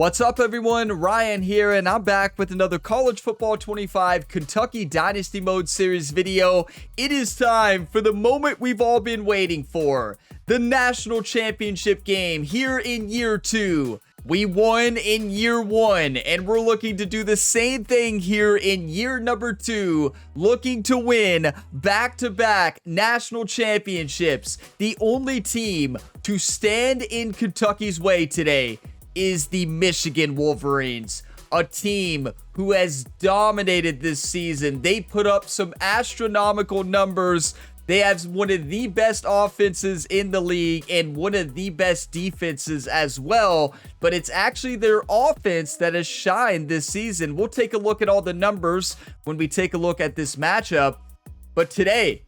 What's up, everyone? Ryan here, and I'm back with another College Football 25 Kentucky Dynasty Mode Series video. It is time for the moment we've all been waiting for, the National Championship game here in year 2. We won in year 1, and we're looking to do the same thing here in year number 2, looking to win back-to-back national championships. The only team to stand in Kentucky's way today is the Michigan Wolverines, a team who has dominated this season. They put up some astronomical numbers. They have one of the best offenses in the league and one of the best defenses as well, but it's actually their offense that has shined this season. We'll take a look at all the numbers when we take a look at this matchup, but today,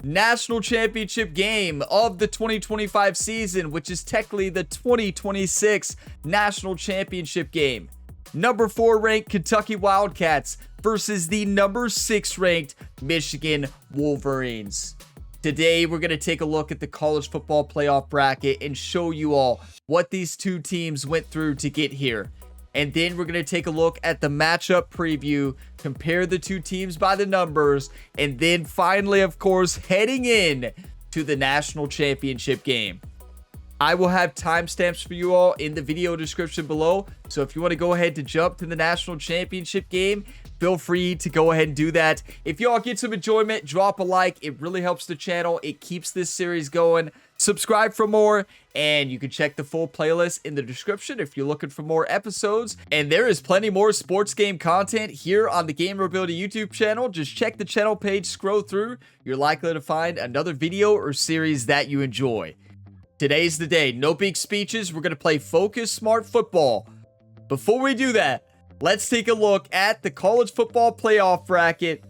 National Championship game of the 2025 season, which is technically the 2026 National Championship game. Number 4 ranked Kentucky Wildcats versus the number 6 ranked Michigan Wolverines. Today, we're going to take a look at the college football playoff bracket and show you all what these two teams went through to get here. And then we're going to take a look at the matchup preview, compare the two teams by the numbers, and then finally, of course, heading in to the national championship game. I will have timestamps for you all in the video description below. So if you want to go ahead to jump to the national championship game, feel free to go ahead and do that. If y'all get some enjoyment, drop a like. It really helps the channel. It keeps this series going. Subscribe for more, and you can check the full playlist in the description if you're looking for more episodes. And there is plenty more sports game content here on the Gamer Ability YouTube channel. Just check the channel page, scroll through. You're likely to find another video or series that you enjoy. Today's the day. No big speeches. We're going to play Focus Smart Football. Before we do that, let's take a look at the college football playoff bracket.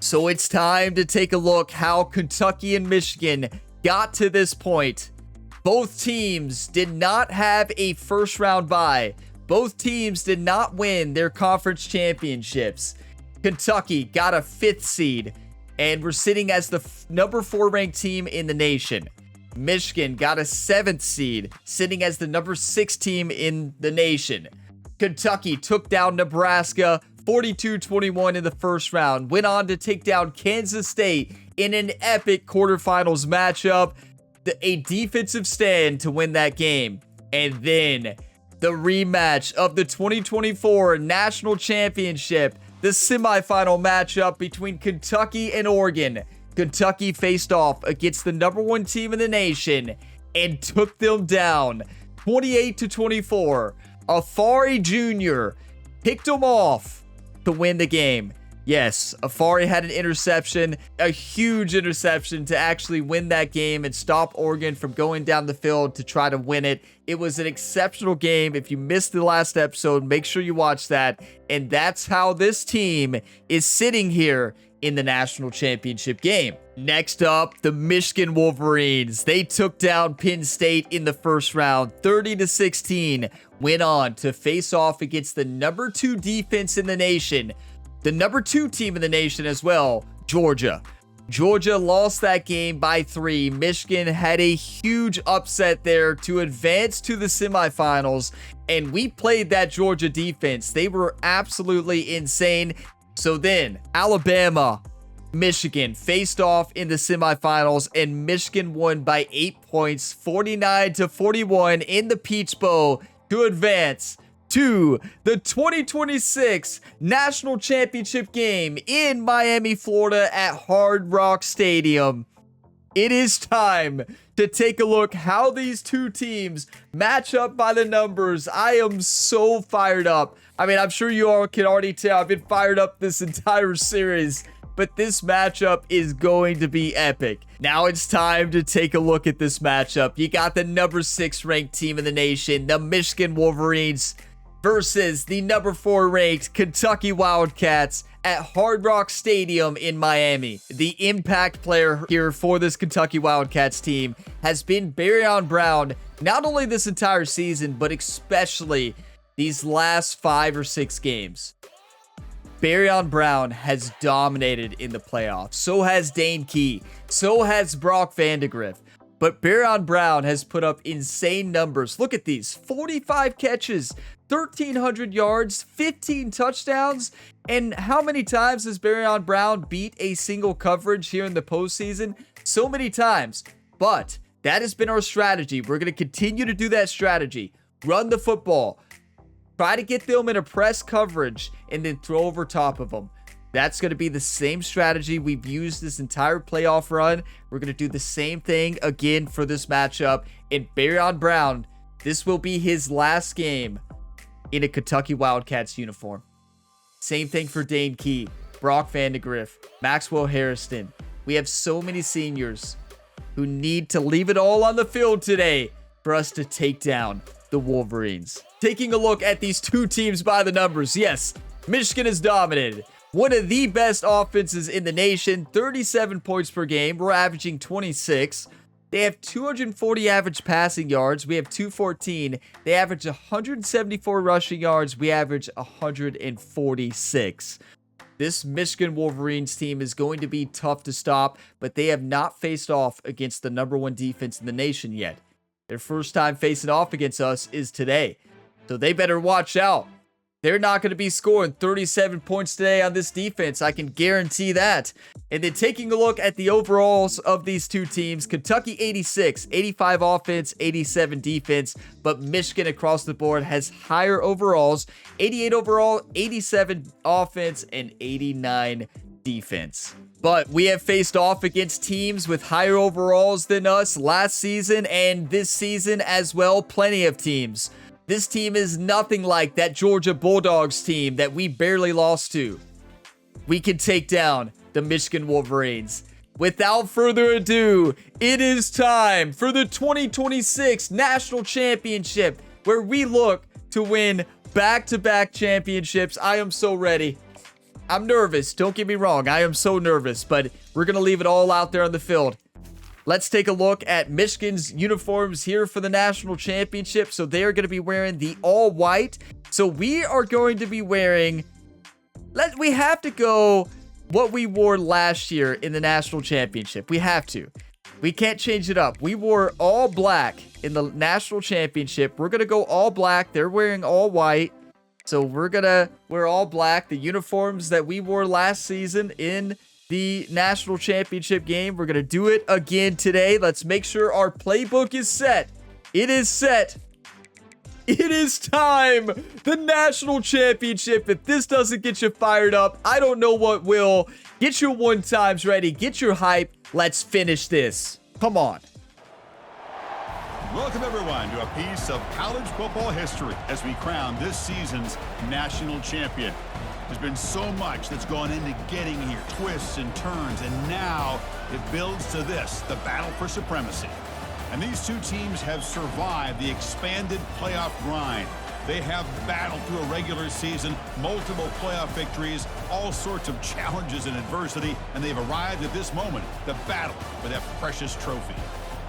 So it's time to take a look how Kentucky and Michigan got to this point. Both teams did not have a first round bye. Both teams did not win their conference championships. Kentucky got a 5th seed, and we're sitting as the number 4 ranked team in the nation. Michigan got a 7th seed, sitting as the number 6 team in the nation. Kentucky took down Nebraska 42-21 in the first round, went on to take down Kansas State in an epic quarterfinals matchup, a defensive stand to win that game. And then the rematch of the 2024 National Championship, the semifinal matchup between Kentucky and Oregon. Kentucky faced off against the number 1 team in the nation and took them down 28-24. Afari Jr. picked them off to win the game. Yes, Afari had an interception, a huge interception to actually win that game and stop Oregon from going down the field to try to win it. It was an exceptional game. If you missed the last episode, make sure you watch that. And that's how this team is sitting here in the national championship game. Next up, the Michigan Wolverines. They took down Penn State in the first round, 30-16. Went on to face off against the number 2 defense in the nation, the number 2 team in the nation as well, Georgia. Georgia lost that game by 3. Michigan had a huge upset there to advance to the semifinals, and we played that Georgia defense. They were absolutely insane. So then, Alabama, Michigan faced off in the semifinals, and Michigan won by 8 points, 49-41 in the Peach Bowl to advance to the 2026 National Championship game in Miami, Florida at Hard Rock Stadium. It is time to take a look how these two teams match up by the numbers. I am so fired up. I mean, I'm sure you all can already tell I've been fired up this entire series, but this matchup is going to be epic. Now it's time to take a look at this matchup. You got the number 6 ranked team in the nation, the Michigan Wolverines, versus the number 4 ranked Kentucky Wildcats at Hard Rock Stadium in Miami. The impact player here for this Kentucky Wildcats team has been Baryon Brown, not only this entire season, but especially these last 5 or 6 games. Baryon Brown has dominated in the playoffs. So has Dane Key. So has Brock Vandegrift. But Baron Brown has put up insane numbers. Look at these. 45 catches, 1,300 yards, 15 touchdowns. And how many times has Baron Brown beat a single coverage here in the postseason? So many times. But that has been our strategy. We're going to continue to do that strategy. Run the football. Try to get them in a press coverage and then throw over top of them. That's going to be the same strategy we've used this entire playoff run. We're going to do the same thing again for this matchup. And Baron Brown, this will be his last game in a Kentucky Wildcats uniform. Same thing for Dane Key, Brock Vandegrift, Maxwell Harrison. We have so many seniors who need to leave it all on the field today for us to take down the Wolverines. Taking a look at these two teams by the numbers. Yes, Michigan is dominated. One of the best offenses in the nation, 37 points per game. We're averaging 26. They have 240 average passing yards. We have 214. They average 174 rushing yards. We average 146. This Michigan Wolverines team is going to be tough to stop, but they have not faced off against the #1 defense in the nation yet. Their first time facing off against us is today. So they better watch out. They're not going to be scoring 37 points today on this defense. I can guarantee that. And then taking a look at the overalls of these two teams, Kentucky 86, 85 offense, 87 defense. But Michigan across the board has higher overalls, 88 overall, 87 offense, and 89 defense. But we have faced off against teams with higher overalls than us last season and this season as well. Plenty of teams. This team is nothing like that Georgia Bulldogs team that we barely lost to. We can take down the Michigan Wolverines. Without further ado, it is time for the 2026 National Championship, where we look to win back-to-back championships. I am so ready. I'm nervous. Don't get me wrong. I am so nervous, but we're going to leave it all out there on the field. Let's take a look at Michigan's uniforms here for the national championship. So they are going to be wearing the all white. So we are going to be wearing, we have to go what we wore last year in the national championship. We have to. We can't change it up. We wore all black in the national championship. We're going to go all black. They're wearing all white. So we're going to wear all black. The uniforms that we wore last season in the national championship game. We're going to do it again today. Let's make sure our playbook is set. It is set. It is time. The national championship. If this doesn't get you fired up, I don't know what will. Get your one times ready. Get your hype. Let's finish this. Come on. Welcome everyone to a piece of college football history as we crown this season's national champion. There's been so much that's gone into getting here, twists and turns, and now it builds to this, the battle for supremacy. And these two teams have survived the expanded playoff grind. They have battled through a regular season, multiple playoff victories, all sorts of challenges and adversity, and they've arrived at this moment, the battle for that precious trophy.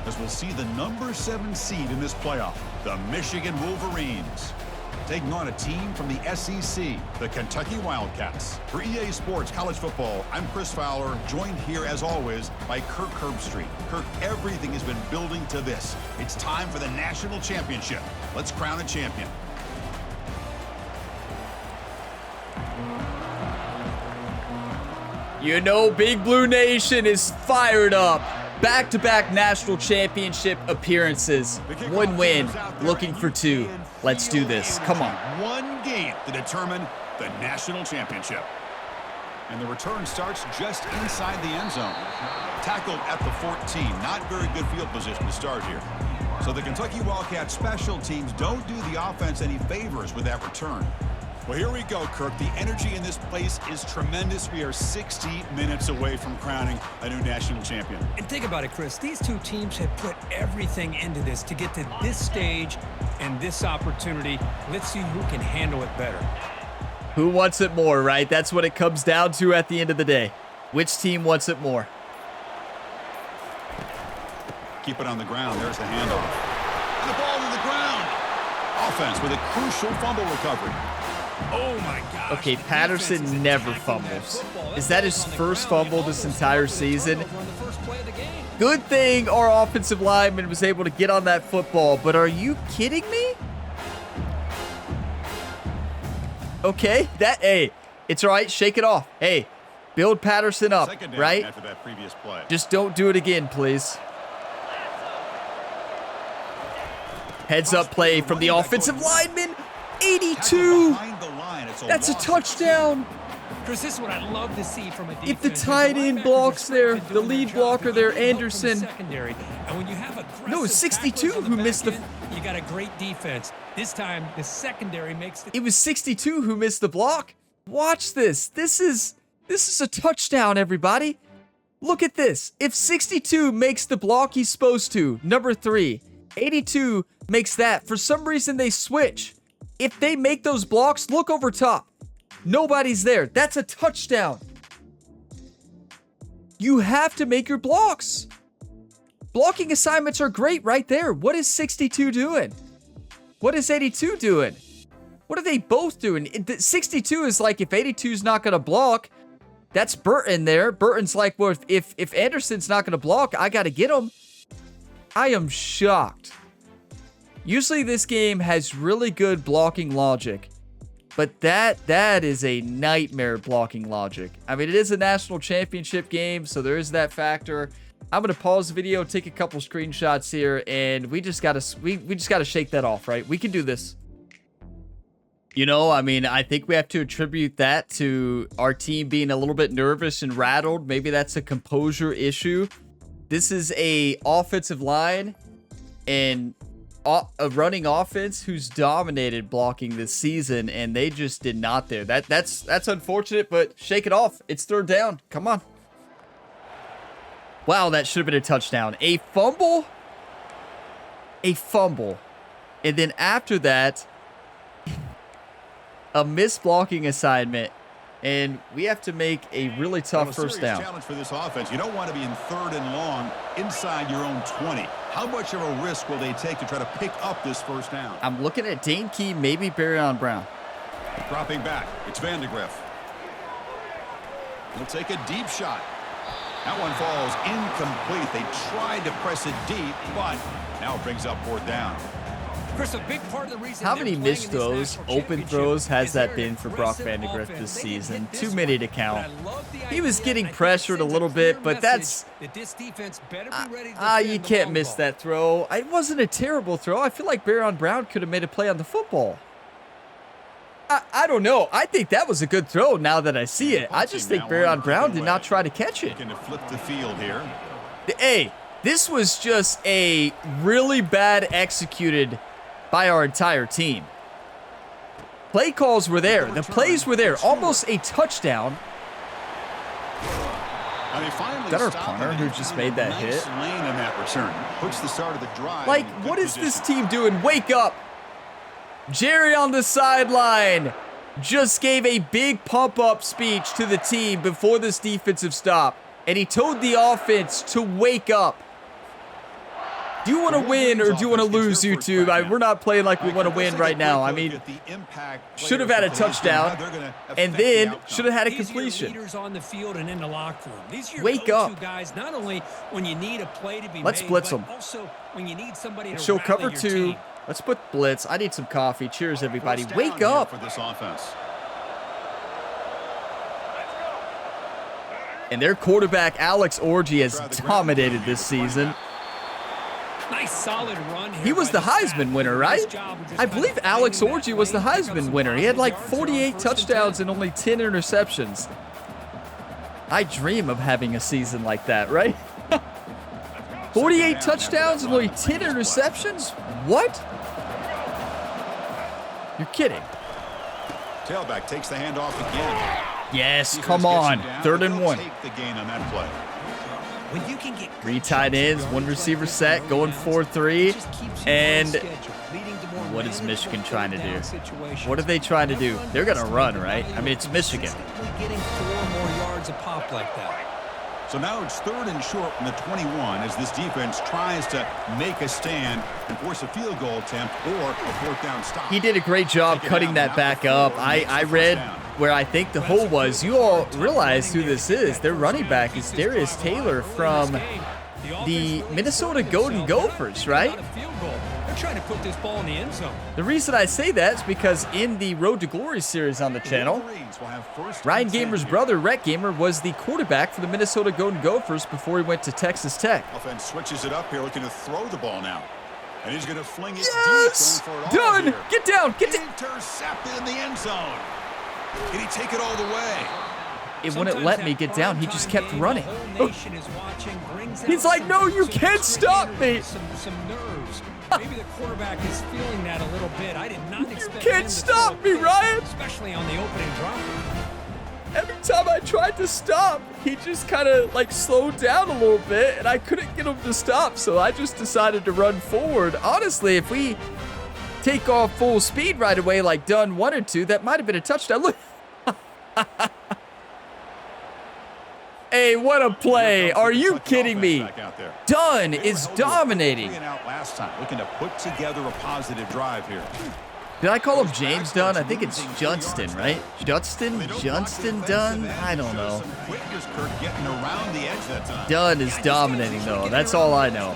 As we'll see the #7 seed in this playoff, the Michigan Wolverines, taking on a team from the SEC, the Kentucky Wildcats. For EA Sports College Football, I'm Chris Fowler, joined here as always by Kirk Herbstreit. Kirk, everything has been building to this. It's time for the national championship. Let's crown a champion. You know, Big Blue Nation is fired up. Back-to-back national championship appearances. One win, looking for two. Let's do this. Come on. One game to determine the national championship. And the return starts just inside the end zone. Tackled at the 14. Not very good field position to start here. So the Kentucky Wildcats special teams don't do the offense any favors with that return. Well, here we go, Kirk. The energy in this place is tremendous. We are 60 minutes away from crowning a new national champion. And think about it, Chris. These two teams have put everything into this to get to this stage and this opportunity. Let's see who can handle it better. Who wants it more, right? That's what it comes down to at the end of the day. Which team wants it more? Keep it on the ground. There's the handoff. The ball to the ground. Offense with a crucial fumble recovery. Oh my gosh. Okay, Patterson never fumbles. Is that his first fumble this entire season? On the first play of the game. Good thing our offensive lineman was able to get on that football, but are you kidding me? Okay, hey, it's all right. Shake it off. Hey, build Patterson up, right? After that previous play. Just don't do it again, please. Heads up play from the offensive lineman. 82. That's a touchdown. Chris, this is what I love to see from a defense. If the tight end blocks there, the lead blocker there, Anderson. And when you have No, 62 who missed the. You got a great defense. This time, the secondary makes the. It was 62 who missed the block. Watch this. This is a touchdown, everybody. Look at this. If 62 makes the block he's supposed to, number 3, 82 makes that. For some reason, they switch. If they make those blocks, look over top. Nobody's there. That's a touchdown. You have to make your blocks. Blocking assignments are great right there. What is 62 doing? What is 82 doing? What are they both doing? 62 is like, if 82's not going to block, that's Burton there. Burton's like, well, if Anderson's not going to block, I got to get him. I am shocked. Usually this game has really good blocking logic, but that is a nightmare blocking logic. I mean, it is a national championship game, so there is that factor. I'm gonna pause the video, take a couple screenshots here, and we just gotta shake that off, right? We can do this. You know, I mean, I think we have to attribute that to our team being a little bit nervous and rattled. Maybe that's a composure issue. This is a offensive line and a running offense who's dominated blocking this season, and they just did not there. That's unfortunate, but shake it off. It's third down. Come on. Wow, that should have been a touchdown. A fumble. And then after that, a missed blocking assignment. And we have to make a really tough first down. Challenge for this offense. You don't want to be in 3rd and long inside your own 20. How much of a risk will they take to try to pick up this first down? I'm looking at Dane Key, maybe Barryon Brown. Dropping back. It's Vandegrift. He'll take a deep shot. That one falls incomplete. They tried to press it deep, but now it brings up 4th down. Chris, a big part of the reason how many missed throws, open throws has that been for Brock Vandegrift this season? Too many to count. He was getting pressured a little bit, but that's... you can't miss that throw. It wasn't a terrible throw. I feel like Barryon Brown could have made a play on the football. I don't know. I think that was a good throw now that I see it. I just think Barryon Brown did not try to catch it. Going to flip the field here. Hey, this was just a really bad executed by our entire team. Play calls were there. The plays were there. Almost a touchdown. Is that our punter who just made that hit? Like, what is this team doing? Wake up. Jerry on the sideline just gave a big pump-up speech to the team before this defensive stop, and he told the offense to wake up. Do you want to win or do you want to lose, YouTube? We're not playing like we want to win right now. I mean, should have had a touchdown and then should have had a completion. Wake up. Let's blitz them. Show cover 2. Let's put blitz. I need some coffee. Cheers, everybody. Wake up. And their quarterback, Alex Orji, has dominated this season. Nice solid run here. He was the Heisman winner, right? I believe Alex Orji was the Heisman winner. He had like 48 touchdowns and only 10 interceptions. I dream of having a season like that, right? 48 touchdowns and only 10 interceptions? What? You're kidding. Tailback takes the handoff again. Yes, come on. 3rd and 1. Take the gain on that play. When you can get 3 tight ends, 1 receiver set, going 4-3. And what is Michigan trying to do? What are they trying to do? They're going to run, right? I mean, it's Michigan. Getting 4 more yards a pop like that. So now it's 3rd and short from the 21 as this defense tries to make a stand and force a field goal attempt or a 4th down stop. He did a great job cutting that back up. I read where I think the hole was. You all realize who this is. Their running back is Darius Taylor from the Minnesota Golden Gophers, right? They're trying to put this ball in the end zone. The reason I say that is because in the Road to Glory series on the channel, Ryan Gamer's brother, Rhett Gamer, was the quarterback for the Minnesota Golden Gophers before he went to Texas Tech. Offense switches it up here, looking to throw the ball now. And he's going to fling it yes! deep, going for it Done! all here. Get down! Get down! Intercepted in the end zone. Can he take it all the way? It wouldn't let me get down. He just kept running. He's like, no, you can't stop me. Some nerves. Maybe the quarterback is feeling that a little bit. I did not expect You can't stop me, Ryan. Especially on the opening drive. Every time I tried to stop, he just kind of like slowed down a little bit, and I couldn't get him to stop, so I just decided to run forward. Honestly, if we take off full speed right away like Dunn wanted to, that might have been a touchdown. Look. Hey, what a play. Are you kidding me? Dunn is dominating. Last time, looking to put together a positive drive here. Did I call him James Dunn? I think it's Junston, right? Junston Dunn? I don't know. Dunn is dominating, though. That's all I know.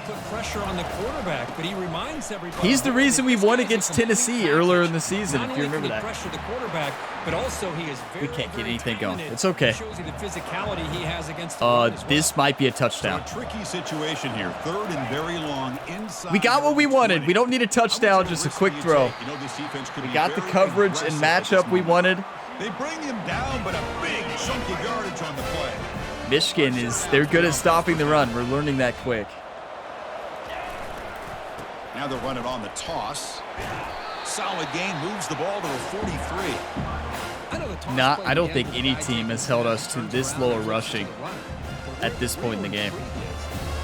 He's the reason we won against Tennessee earlier in the season, if you remember that. We can't get anything going. It's okay. This might be a touchdown. Tricky situation here. Third and very long inside. We got what we wanted. We don't need a touchdown, just a quick throw. We got the coverage and matchup we wanted. They bring him down, but a big chunky yardage on the play. Michigan they're good at stopping the run. We're learning that quick. Now they're running on the toss. Solid gain, moves the ball to a 43. I don't think any team has held us to this low of rushing at this point in the game.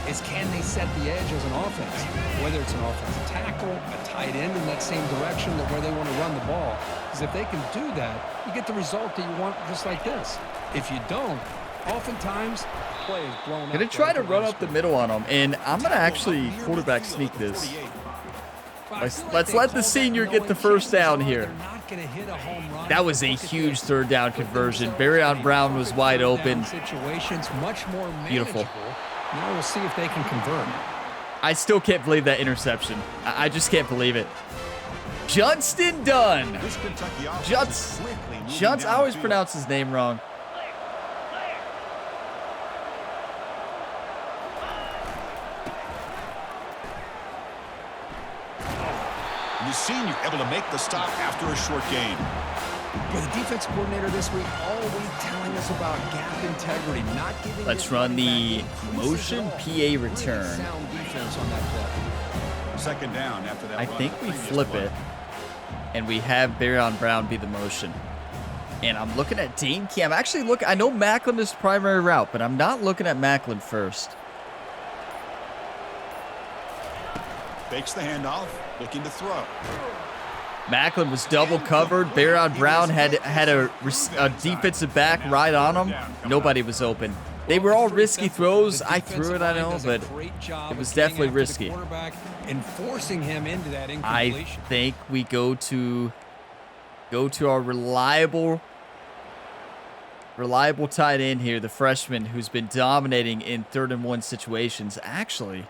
Is can they set the edge as an offense? Whether it's an offensive tackle, a tight end in that same direction where they want to run the ball. Because if they can do that, you get the result that you want just like this. If you don't, oftentimes, play is blown up. Gonna try to run up the middle on them, and I'm gonna actually quarterback sneak this. Let's let the senior get the first down here. That was a huge third down conversion. Barryon Brown was wide open. Beautiful. Now we'll see if they can convert. I still can't believe that interception. I just can't believe it. Junston Dunn. Junts. I always pronounce his name wrong. The senior able to make the stop after a short gain. With the defense coordinator this week all week telling us about gap integrity, not giving. Let's run the motion PA return. Second down after that. I think we flip it, and we have Barryon Brown be the motion. And I'm looking at Dane Key. I'm actually looking. I know Macklin is primary route, but I'm not looking at Macklin first. Fakes the handoff, looking to throw. Macklin was double covered. Barryon Brown had a defensive back right on him. Nobody was open. They were all risky throws. I threw it, I know, but it was definitely risky. Enforcing him into that I think we go to our reliable tight end here, the freshman who's been dominating in 3rd-and-1 situations. Actually,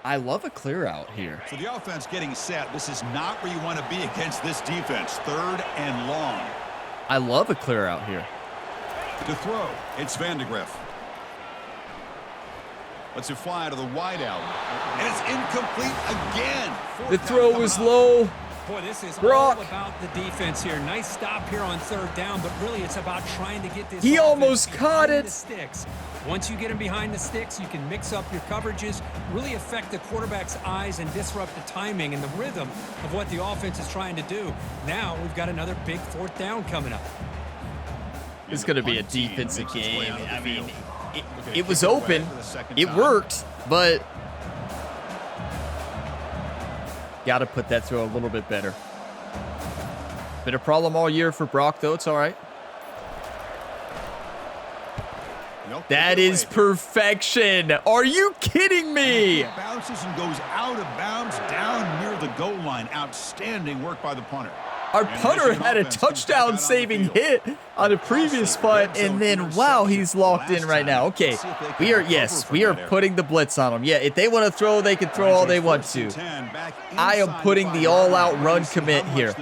I love a clear out here. So the offense getting set. This is not where you want to be against this defense. 3rd and long. I love a clear out here. To throw, it's Vandegrift. Lets it fly to the wide out. And it's incomplete again. The throw was low. Boy, this is Brock. all about the defense here. Nice stop here on 3rd down, but really it's about trying to get this. He almost caught it. The sticks. Once you get him behind the sticks, you can mix up your coverages, really affect the quarterback's eyes and disrupt the timing and the rhythm of what the offense is trying to do. Now we've got another big 4th down coming up. It's going to be a defensive game. I mean, it was open. It worked, but got to put that throw a little bit better. Been a problem all year for Brock, though. It's all right. That is perfection. Are you kidding me? Bounces and goes out of bounds down near the goal line. Outstanding work by the punter. Our punter had a touchdown saving hit on a previous punt, and then, wow, he's locked in right now. Okay, we are putting the blitz on them. Yeah, if they want to throw, they can throw all they want to. I am putting the all-out run commit here.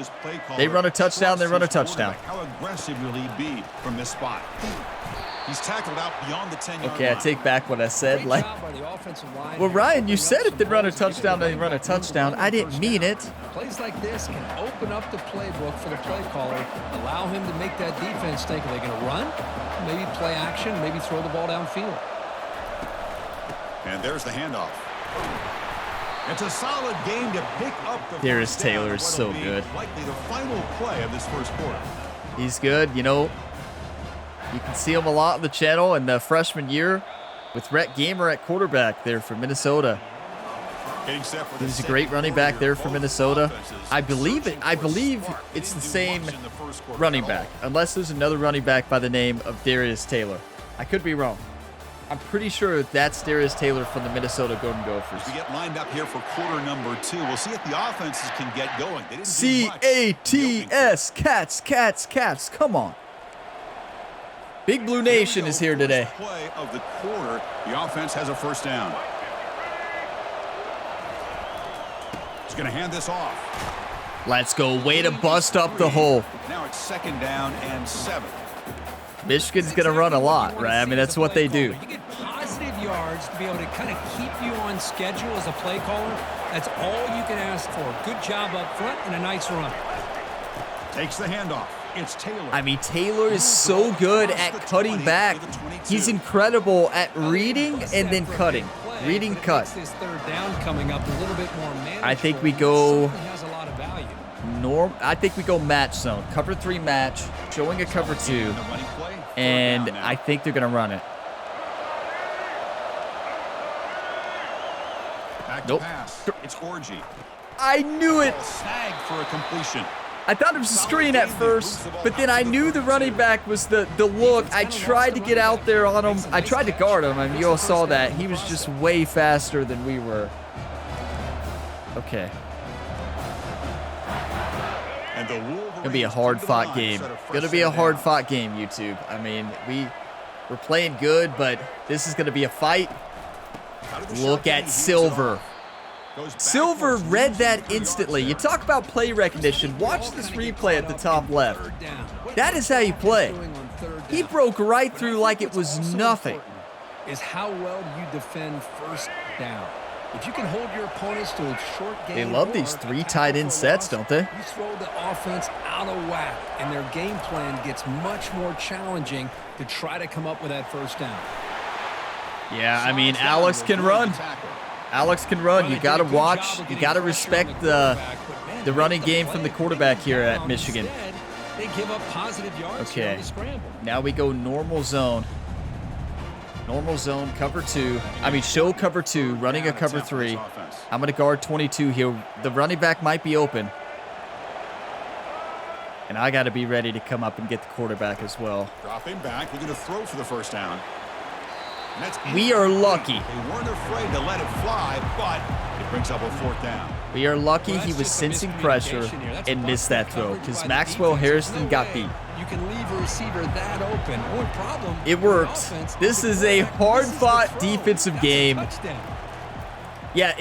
They run a touchdown, they run a touchdown. How aggressive will he be from this spot? He's tackled out beyond the 10-yard Okay, I line. take back what I said. Like, well, Ryan, you said if they run a touchdown, they run a touchdown. I didn't mean it. Plays like this can open up the playbook for the play caller, allow him to make that defense think, are they going to run? Maybe play action, maybe throw the ball downfield. And there's the handoff. It's a solid game to pick up the Darius first down. Taylor is so What'll be good. Likely the final play of this first quarter. He's good, you know. You can see him a lot on the channel in the freshman year with Rhett Gamer at quarterback there for Minnesota. He's a great running back there for Minnesota. I believe it's the same running back, unless there's another running back by the name of Darius Taylor. I could be wrong. I'm pretty sure that's Darius Taylor from the Minnesota Golden Gophers. We get lined up here for quarter number 2. We'll see if the offenses can get going. They didn't do much. C-A-T-S, Cats, Cats, Cats. Come on. Big Blue Nation is here today. First play of the quarter. The offense has a first down. He's going to hand this off. Let's go. Way to bust up the hole. Now it's 2nd down and 7. Michigan's going to run a lot, right? I mean, that's what they do. You get positive yards to be able to kind of keep you on schedule as a play caller. That's all you can ask for. Good job up front and a nice run. Takes the handoff. It's Taylor. I mean, Taylor is so good at cutting back. He's incredible at reading and then cutting. Reading, cut. This third down coming up a little bit more manageable. I think we go has a lot of value. I think we go match zone. Cover 3 match, showing a cover 2, and I think they're going to run it. Nope. It's Orgy. I knew it. Snag for a completion. I thought it was a screen at first, but then I knew the running back was the look. I tried to get out there on him. I tried to guard him. I mean, you all saw that. He was just way faster than we were. Okay. And the Wolverines Gonna be a hard-fought game. Gonna be a hard-fought game, YouTube. I mean, we're playing good, but this is gonna be a fight. Look at Silver. Silver read that instantly. You talk about play recognition. Watch this replay at the top left. That is how you play. He broke right through like it was nothing. Is how well you defend first down. If you can hold your opponents to a short game, They love these 3 tight end sets, don't they? You throw the offense out of whack, and their game plan gets much more challenging to try to come up with that first down. Yeah, I mean, Alex can run. Alex can run. You got to watch. You got to respect the running game from the quarterback here at Michigan. They give up positive yards Okay. on the scramble. Now we go normal zone. Normal zone, cover 2. I mean, show cover 2, running a cover 3. I'm going to guard 22 here. The running back might be open. And I got to be ready to come up and get the quarterback as well. Dropping back, we're going to throw for the first down. We are lucky. They weren't afraid to let it fly, but it brings up a 4th down. We are lucky he was sensing pressure and missed that throw because Maxwell Harrison got beat. You can leave a receiver that open. Only problem. It worked. This is a hard-fought defensive game. Yeah,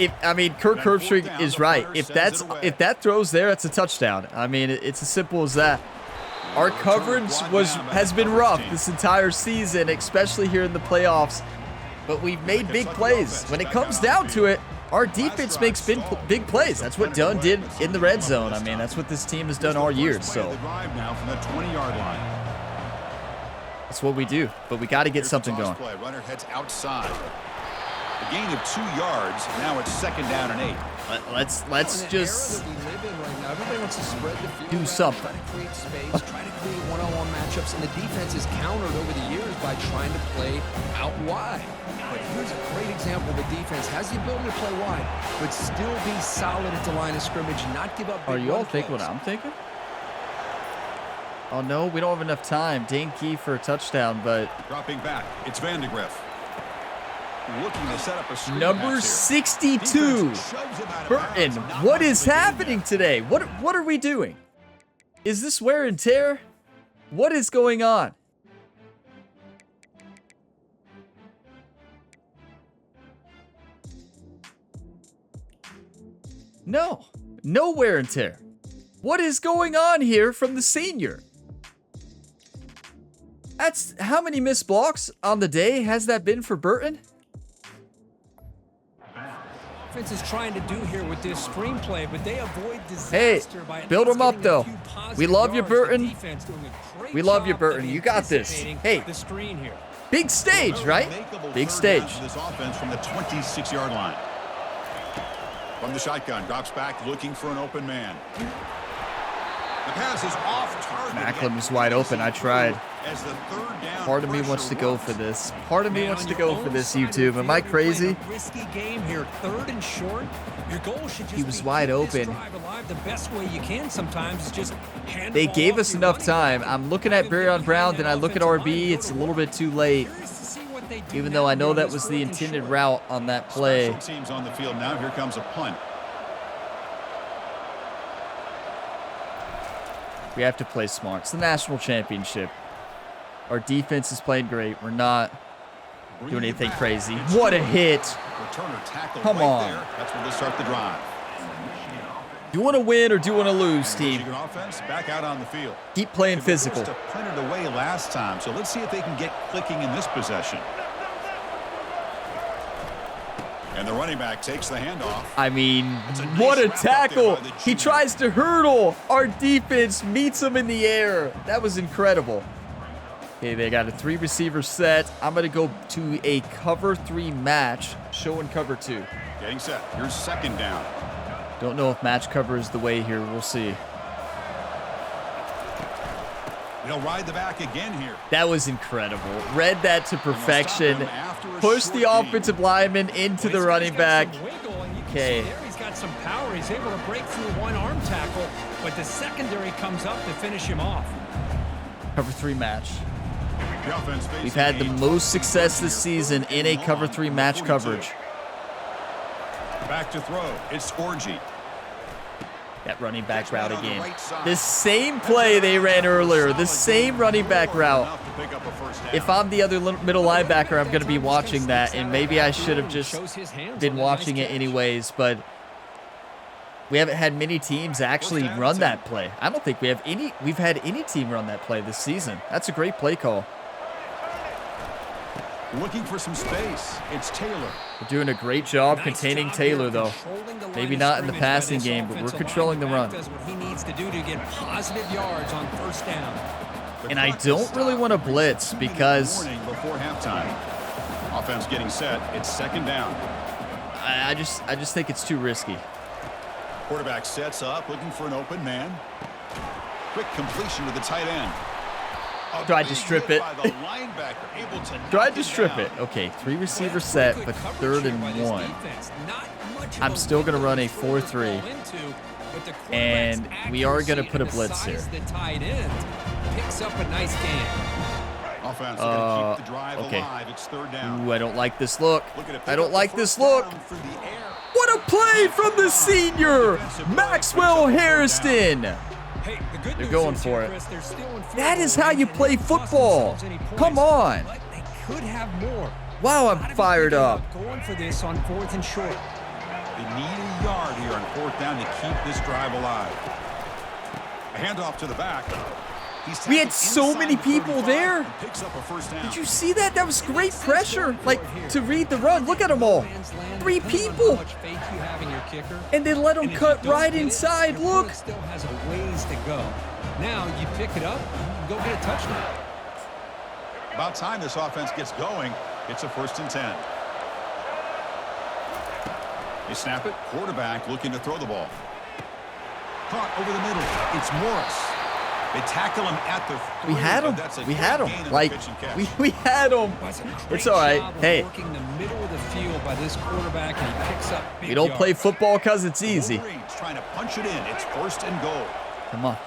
Kirk Herbstreit is right. If that throws there, it's a touchdown. I mean, it's as simple as that. Our coverage has been rough this entire season, especially here in the playoffs. But we've made big plays. When it comes down to it, our defense makes big plays. That's what Dunn did in the red zone. I mean, that's what this team has done all year. So that's what we do. But we got to get something going. Runner heads outside. A gain of 2 yards. Now it's 2nd down and 8. Let's just do something. Try to create space, try to create one-on-one matchups, and the defense is countered over the years by trying to play out wide. But here's a great example. The defense has the ability to play wide, but still be solid at the line of scrimmage, not give up big Are you all run thinking plays. what I'm thinking? Oh, no, we don't have enough time. Dane Key for a touchdown, but... Dropping back, it's Vandegrift. Looking to set up a screen Number pass here. 62, Burton. What is happening today? What are we doing? Is this wear and tear? What is going on? No. No wear and tear. What is going on here from the senior? That's how many missed blocks on the day has that been for Burton? Defense is trying to do here with this screenplay, but they avoid Hey, disaster by build them up though. We love you, Burton. We love you, Burton. You got this. Hey, the screen here. big stage, right? Big stage. This offense from the 26-yard line. From the shotgun, drops back, looking for an open man. The pass is off target. Macklin was wide open. I tried. As the third down Part of me wants to go for this. Part of me wants to go for this, YouTube. Am I crazy? Risky game here, 3rd and short. Your goal should just He was be wide keep this open. drive alive the best way you can sometimes is just hand They the ball gave off us your enough running time. back. I'm looking at Barry on Brown, then I look at RB. It's a little bit too late. Curious to see what they do Even now though I know here that on was this the 3rd and intended short. route on that play. Special teams on the field now. Here comes a punt. We have to play smart. It's the national championship. Our defense is playing great. We're not doing anything crazy. What a hit. Returner tackle Come right on. there. That's where they start the drive. Do you want to win or do you want to lose, team? Michigan offense back out on the field. Keep playing They were physical. forced to punt it away last time, so let's see if they can get clicking in this possession. And the running back takes the handoff. I mean, It's a nice what a wrap up there tackle. by the He junior. tries to hurdle. Our defense meets him in the air. That was incredible. Okay, they got a 3-receiver set. I'm going to go to a cover 3 match, showing cover 2. Getting set. Here's 2nd down. Don't know if match cover is the way here. We'll see. They'll ride the back again here. That was incredible. Read that to perfection. him after a Push the short gain. offensive lineman into the Well, running he's got back. some wiggle, and you can Okay. see there he's got some power. He's able to break through one arm tackle, but the secondary comes up to finish him off. Cover 3 match. The offense facing We've had the a most success this season in a cover 3 match 42. coverage. Back to throw. It's Orgy. That running back route again. The same play they ran earlier. The same running back route. If I'm the other middle linebacker, I'm going to be watching that, and maybe I should have just been watching it anyways, but we haven't had many teams actually run that play. I don't think we've had any team run that play this season. That's a great play call. Looking for some space. It's Taylor. We're doing a great job containing Taylor, though. Maybe not in the passing game, but we're controlling the run. Does what he needs to do to get positive yards on 1st down. And I don't really want to blitz because Warning before halftime. Offense getting set. It's 2nd down. I just think it's too risky. Quarterback sets up, looking for an open man. Quick completion to the tight end. A Tried to big strip hit it. by the linebacker, able to knock Tried to it strip down. it. Okay, 3-receiver set, but 3rd and 1. I'm still going to run a 4-3. And we are going to put a blitz here. The tight end picks up a nice gain. Offense gonna keep the drive okay. alive. It's 3rd down. Ooh, I don't like this look. Looking to pick I don't up like the this first look. down through the air. What a play from the senior, Maxwell Hairston. Hey, the good They're news going is for here, it. Chris, they're still in field That is goal how range you and play they haven't cost football. themselves any points, Come on. But they could have more. Wow, Gotta I'm be fired thinking up. about going for this on 4th and short. They need a yard here on 4th down to keep this drive alive. A handoff to the back. He's We had tackled so inside many the people 35 there. and picks up a first down. Did you see that? That was great pressure, like, to read the run. Look at them all. 3 people. How much faith you have in your kicker. And they let them And if cut you don't right get it, inside. your Look. book still has a ways to go. Now you pick it up, you go get a touchdown. About time this offense gets going. It's a 1st and 10. You snap it. Quarterback looking to throw the ball. Caught over the middle. It's Morris. They tackle him at the 3. We had but him. that's a We great had gain him. on the Like, pitch and catch. we had him. That's a great It's all right. job of Hey. working the middle of the field by this quarterback, and he picks up big We don't play yards. football because it's easy. Wolverines trying to punch it in. It's 1st and goal. Come on.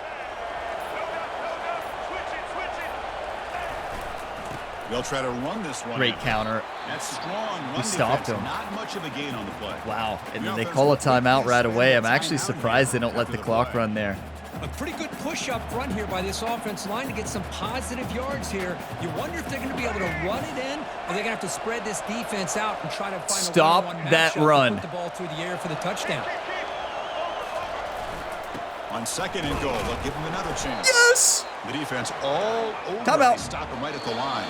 They'll try to run this one. Great in. counter. That's strong run We stopped defense. him. Not much of a gain on the play. Wow. And then they call a timeout right away. I'm actually surprised they don't let the clock run there. A pretty good push up front here by this offense line to get some positive yards here. You wonder if they're going to be able to run it in, or they're going to have to spread this defense out and try to find Stop a one-on-one that matchup run. and put the ball through the air for the touchdown. On 2nd and goal, they'll give him another chance. Yes! The defense all over. Timeout. They stop him right at the line.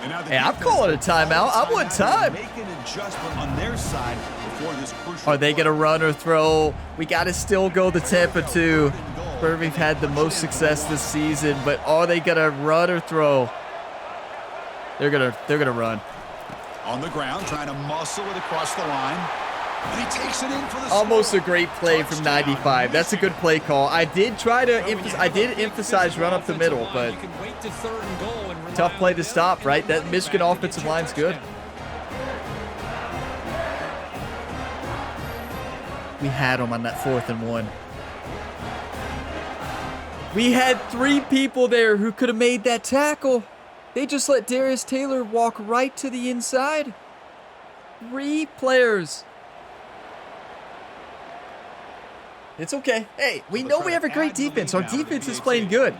And now the Hey, I'm defense calling a goes timeout. I all want time. time. Make an adjustment on their side before this crucial Are they play. going to run or throw? We got to still go to Tampa 2, where we've had the most success this season. But are they going to run or throw? They're gonna run. On the ground, trying to muscle it across the line. And he takes it in for the Almost score. a great play from 95. That's a good play call. I did emphasize run up the middle, but tough play to stop, right? That Michigan offensive line's good. We had him on that 4th and 1. We had 3 people there who could have made that tackle. They just let Darius Taylor walk right to the inside. 3 players. It's okay. Hey, we know we have a great defense. Our defense is playing good.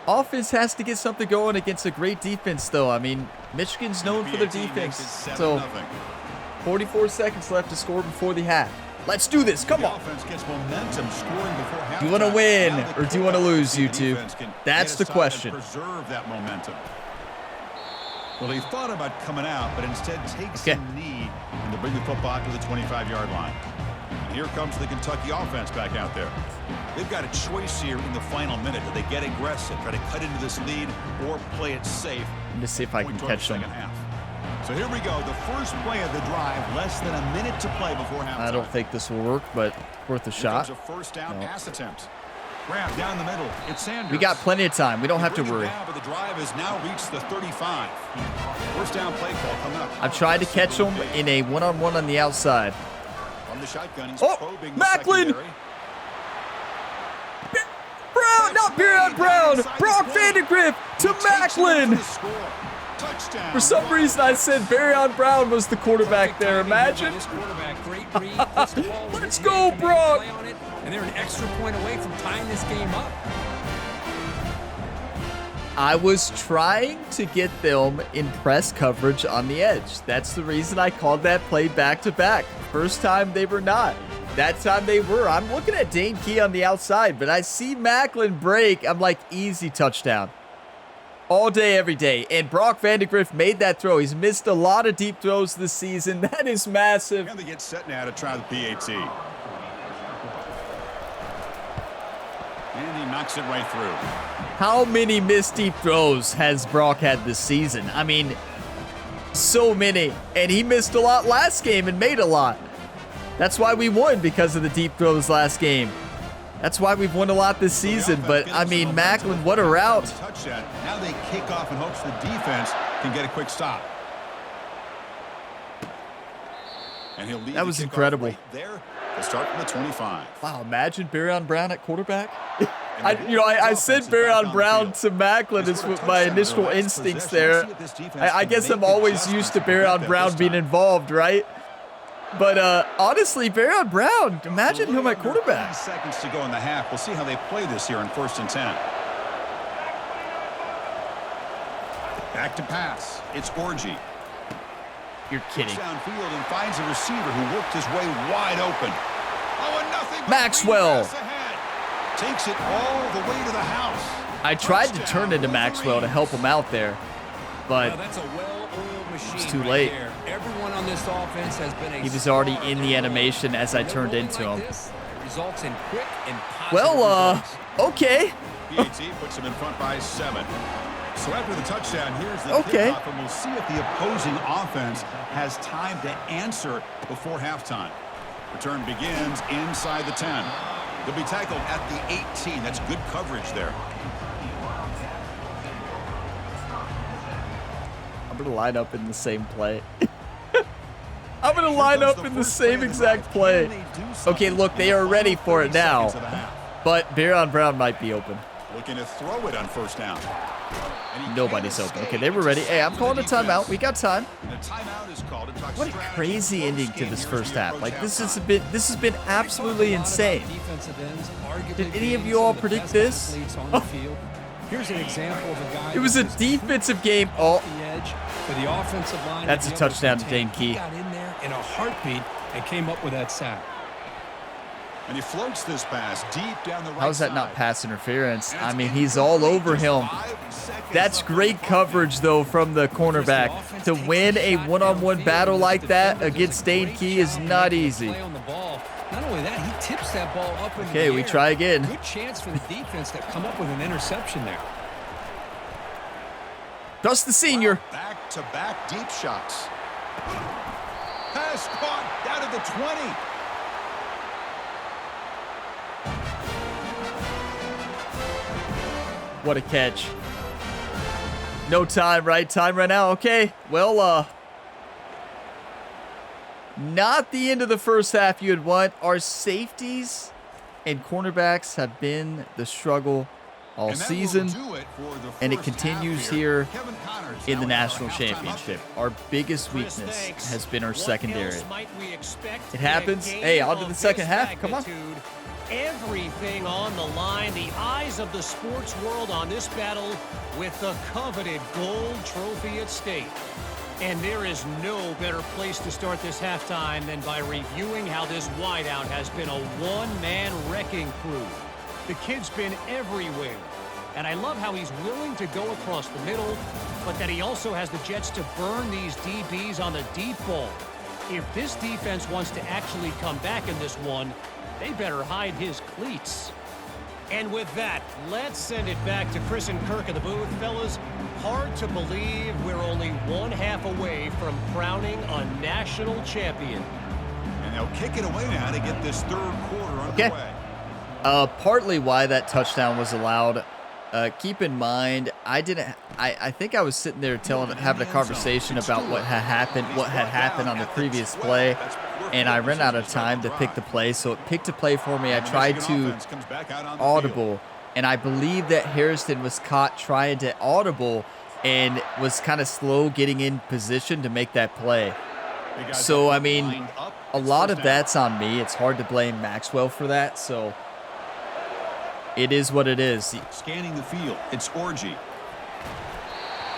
Offense has to get something going against a great defense, though. I mean, Michigan's known for their defense. So, 44 seconds left to score before the half. Let's do this. Come on. Do you want to win or do you want to lose, YouTube? That's the question. Preserve that momentum. Well, he thought about coming out, but instead takes the knee and to bring the football to the 25-yard line. And here comes the Kentucky offense back out there. They've got a choice here in the final minute. Do they get aggressive, try to cut into this lead, or play it safe? Let me see if I can catch them. So here we go, the first play of the drive, less than a minute to play before halftime. I don't think this will work, but worth a shot. A first down pass attempt. Grab down the middle. It's Sanders. We got plenty of time. We don't have to worry. Down, but the drive has now reached the 35. First down play call coming up. I've tried to catch him in a one-on-one on the outside. From the shotgun, he's Oh, probing the Macklin! secondary. Brown, not Barrett Brown. Brock Vandegrift to Macklin. For some reason, I said Barrett Brown was the quarterback there. Imagine. Let's go, Brock. And they're an extra point away from tying this game up. I was trying to get them in press coverage on the edge. That's the reason I called that play back-to-back. First time they were not. That time they were. I'm looking at Dane Key on the outside, but I see Macklin break. I'm like, easy touchdown. All day, every day. And Brock Vandegrift made that throw. He's missed a lot of deep throws this season. That is massive. And they get set now to try the PAT. And he knocks it right through. How many missed deep throws has Brock had this season? I mean, so many. And he missed a lot last game and made a lot. That's why we won, because of the deep throws last game. That's why we've won a lot this season. But, I mean, Macklin, what a route. Now they kick off in hopes the defense can get a quick stop. And he'll lead that was incredible. Right there to start from the 25. Wow, imagine Barrett Brown at quarterback. I said Barrett Brown to Macklin is with my initial instincts there. I guess I'm always used to Barrett Brown being involved, right? But honestly, Barrett Brown, imagine him at quarterback. 10 seconds to go in the half. We'll see how they play this here in 1st and 10. Back to pass. It's Orji. You're kidding. Downfield and finds a receiver who worked his way wide open. Oh, and nothing. Maxwell. Takes it all the way to the house. I tried to turn into Maxwell to help him out there, but that's a well-oiled machine. It's too late. Right there. Everyone on this offense has been he was already in the animation as I turned into him. Results in quick and positive well, okay. PAT puts him in front by 7. So after the touchdown, here's the kickoff, and we'll see if the opposing offense has time to answer before halftime. Return begins inside the 10. He'll be tackled at the 18. That's good coverage there. I'm going to line up in the same play. I'm going to line up in the same exact play. Okay, look, they are ready for it now. But Barrett Brown might be open. Looking to throw it on first down. Nobody's open. Okay, they were ready. Hey, I'm calling a timeout. We got time. The timeout is called to talk What a strategy. crazy ending to this first half. Like, this has been absolutely insane. Did any of you all predict this? Oh. Here's an example of a guy. It was a defensive game. Oh, for the offensive line. that's a touchdown to Dane Key. He got in there in a heartbeat and came up with that sack. And he floats this pass deep down the right How is that side. not pass interference? I mean, he's all over him. That's great coverage, though, from the cornerback. To win a one-on-one battle like that against Dane Key is not easy. Not only that, he tips that ball up in the Okay, we air. try again. Good chance for the defense to come up with an interception there. Trust the senior. Back-to-back deep shots. Pass caught down to the 20. What a catch. No time, right? Time ran out. Okay, well, not the end of the first half you would want. Our safeties and cornerbacks have been the struggle all season, and it continues here in the national championship. Our biggest weakness has been our secondary. It happens. Hey, on to the second half. Come on. Everything on the line, the eyes of the sports world on this battle with the coveted gold trophy at stake. And there is no better place to start this halftime than by reviewing how this wideout has been a one-man wrecking crew. The kid's been everywhere, and I love how he's willing to go across the middle, but that he also has the jets to burn these DBs on the deep ball. If this defense wants to actually come back in this one, they better hide his cleats. And with that, let's send it back to Chris and Kirk in the booth. Fellas, hard to believe we're only one half away from crowning a national champion. And they'll kick it away now to get this third quarter underway. Okay. Partly why that touchdown was allowed. Keep in mind, I think I was sitting there having a conversation about what had happened on the previous play, and I ran out of time to pick the play, so it picked a play for me. I tried to audible, and I believe that Harrison was caught trying to audible and was kind of slow getting in position to make that play. So, I mean, a lot of that's on me. It's hard to blame Maxwell for that, so it is what it is. Scanning the field, it's Orgy.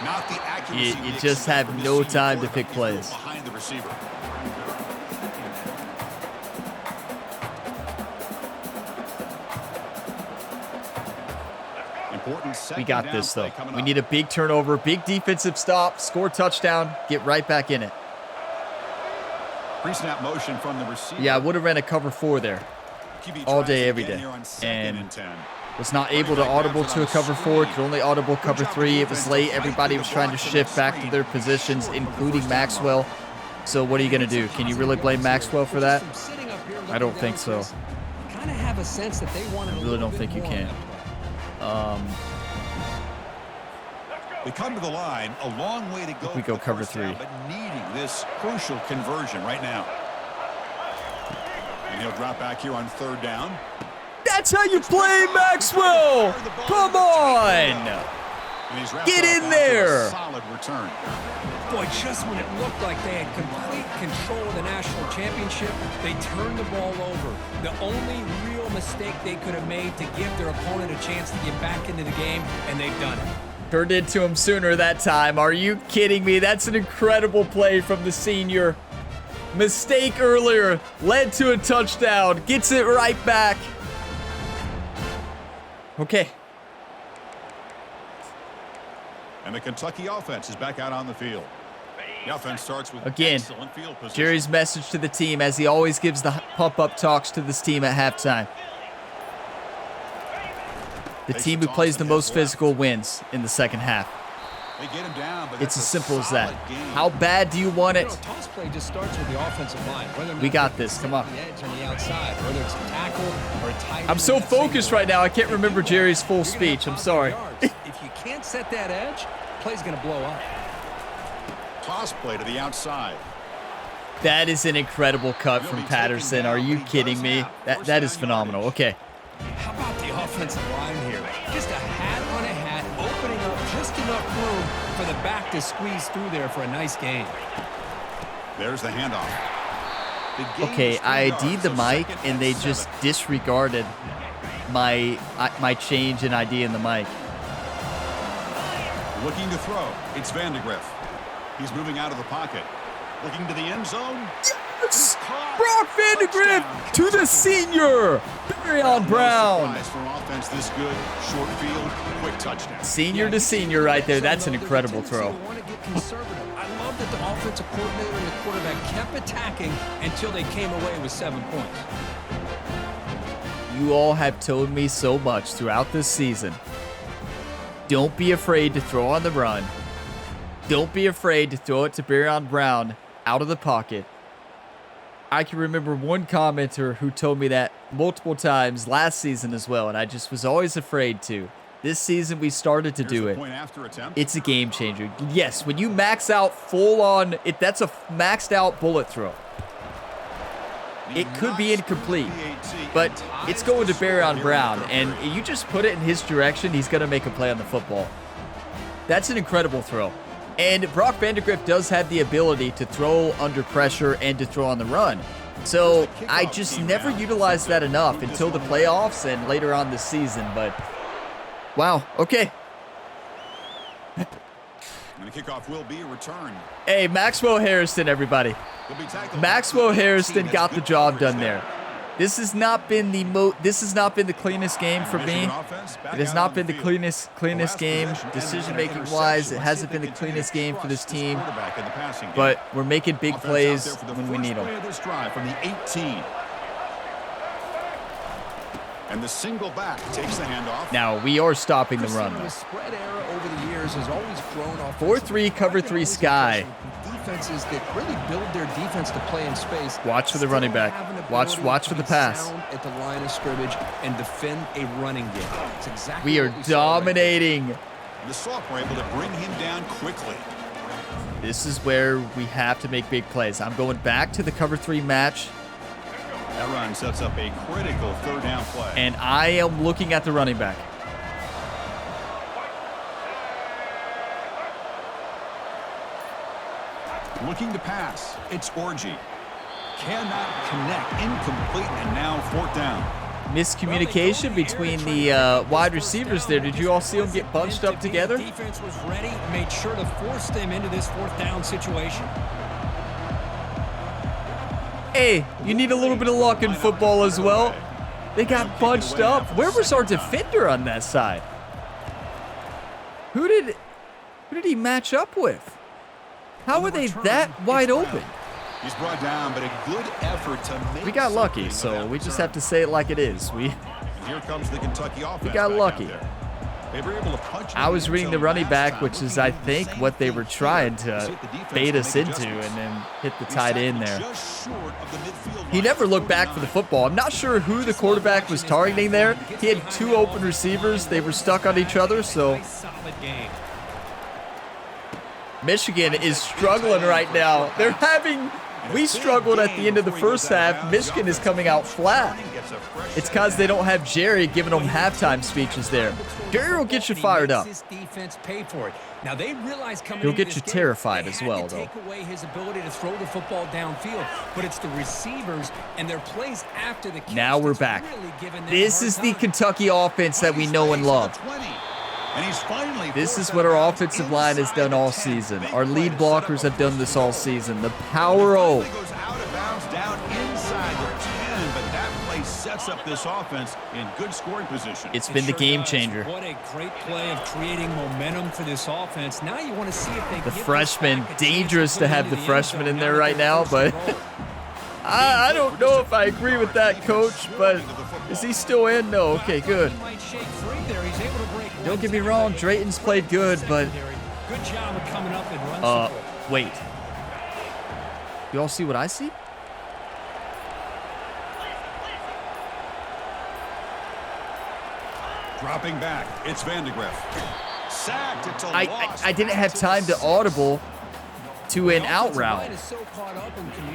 Not the accuracy. You just have no time to pick plays. Behind the receiver. We got this, though. We need a big turnover, big defensive stop, score touchdown, get right back in it. Pre-snap motion from the receiver. Yeah, I would have ran a cover 4 there all day, every day, and was not able to audible to a cover 4, could only audible cover 3. It was late. Everybody was trying to shift back to their positions, including Maxwell. So what are you going to do? Can you really blame Maxwell for that? I don't think so. Kind of have a sense that they want I really don't think you can. They come to the line, a long way to go. We go cover 3. But needing this crucial conversion right now. And he'll drop back here on third down. That's how you play, Maxwell! Come on! Get in there! Solid return. Boy, just when it looked like they had complete control of the national championship, they turned the ball over. The only real mistake they could have made to give their opponent a chance to get back into the game, and they've done it. Turned it to him sooner that time. Are you kidding me? That's an incredible play from the senior. Mistake earlier led to a touchdown. Gets it right back. Okay. And the Kentucky offense is back out on the field. The offense starts with again, excellent field position. Jerry's message to the team, as he always gives the pump-up talks to this team at halftime. The team who plays the most physical wins in the second half. They get him down, but it's as simple as that. game. How bad do you want it? Toss play just starts with the offensive line. We got this. Come on. The edge on the outside, whether it's a tackle or a tight end. I'm so focused right now. I can't remember Jerry's full speech. I'm sorry. If you can't set that edge, play's going to blow up. Toss play to the outside. That is an incredible cut from Patterson. Are you kidding me? That is phenomenal. Okay. How about the offensive line here. Just a hat on a hat, opening up just enough room for the back to squeeze through there for a nice gain. There's the handoff. Okay, I ID'd the mic, and they just disregarded my change in ID in the mic. Looking to throw. It's Vandegrift. He's moving out of the pocket. Looking to the end zone. Yes! Brock Vandegrift to the senior. Darion Brown. No surprise for offense this good. Short field, quick touchdown. Senior to senior right there. That's an incredible throw. I love that the offensive coordinator and the quarterback kept attacking until they came away with 7 points. You all have told me so much throughout this season. Don't be afraid to throw on the run. Don't be afraid to throw it to Darion Brown out of the pocket. I can remember one commenter who told me that multiple times last season as well, and I just was always afraid to. This season we started to do it. It's a game changer. Yes, when you max out full on, that's a maxed out bullet throw. It could be incomplete, but it's going to Darion Brown, and you just put it in his direction, he's going to make a play on the football. That's an incredible throw. And Brock Vandegrift does have the ability to throw under pressure and to throw on the run. So I just never utilized that enough until the playoffs and later on this season. But wow, okay. And the kickoff will be a return. Hey, Maxwell Harrison, everybody. Maxwell Harrison got the job done there. This has not been the cleanest game for me. It has not been the cleanest game decision-making wise. It hasn't been the cleanest game for this team. But we're making big plays when we need them. From the 18. And the single back takes the handoff. Now we are stopping the run. The spread era over the years has always grown off 4-3 cover 3 sky. Defenses that really build their defense to play in space. Watch for the running back. Watch for the pass. At the line of scrimmage and defend a running game. It's exactly we are dominating. The sophomore able to bring him down quickly. This is where we have to make big plays. I'm going back to the cover 3 match. That run sets up a critical third down play. And I am looking at the running back. Looking to pass. It's Orji. Cannot connect. Incomplete, and now fourth down. Miscommunication between the wide receivers there. Did you all see them get bunched up together? Defense was ready, made sure to force them into this fourth down situation. Hey, you need a little bit of luck in football as well. They got bunched up. Where was our defender on that side? Who did he match up with? How were they that wide open? He's brought down, but a good effort to make. We got lucky, so we just have to say it like it is. Here comes the Kentucky offense. We got lucky. They were able to punch. I was reading the running back, which is, I think, what they were trying to bait us into, and then hit the tight end there. He never looked back for the football. I'm not sure who the quarterback was targeting there. He had 2 open receivers. They were stuck on each other, so Michigan is struggling right now. We struggled at the end of the first half. Michigan is coming out flat. It's because they don't have Jerry giving them halftime speeches there. Jerry will get you fired up. Now they realize coming He'll get you terrified as well, though. Take away his ability to throw the football downfield, but it's the receivers and their plays after the catch. Now we're back. This is the Kentucky offense that we know and love. This is what our offensive line has done all season. Our lead blockers have done this all season. The power O. Sets up this offense in good scoring position. It's been the game changer. What a great play of creating momentum for this offense. Now you want to see if they the freshman, dangerous to have the freshman in there right now, but I don't know if I agree with that, coach, but is he still in? No, okay, good. Don't get me wrong, Drayton's played good, but good job of coming up and run support. Wait. You all see what I see? Dropping back, it's Vandegrift. Sacked, it's a loss. I didn't have time to audible to an out route.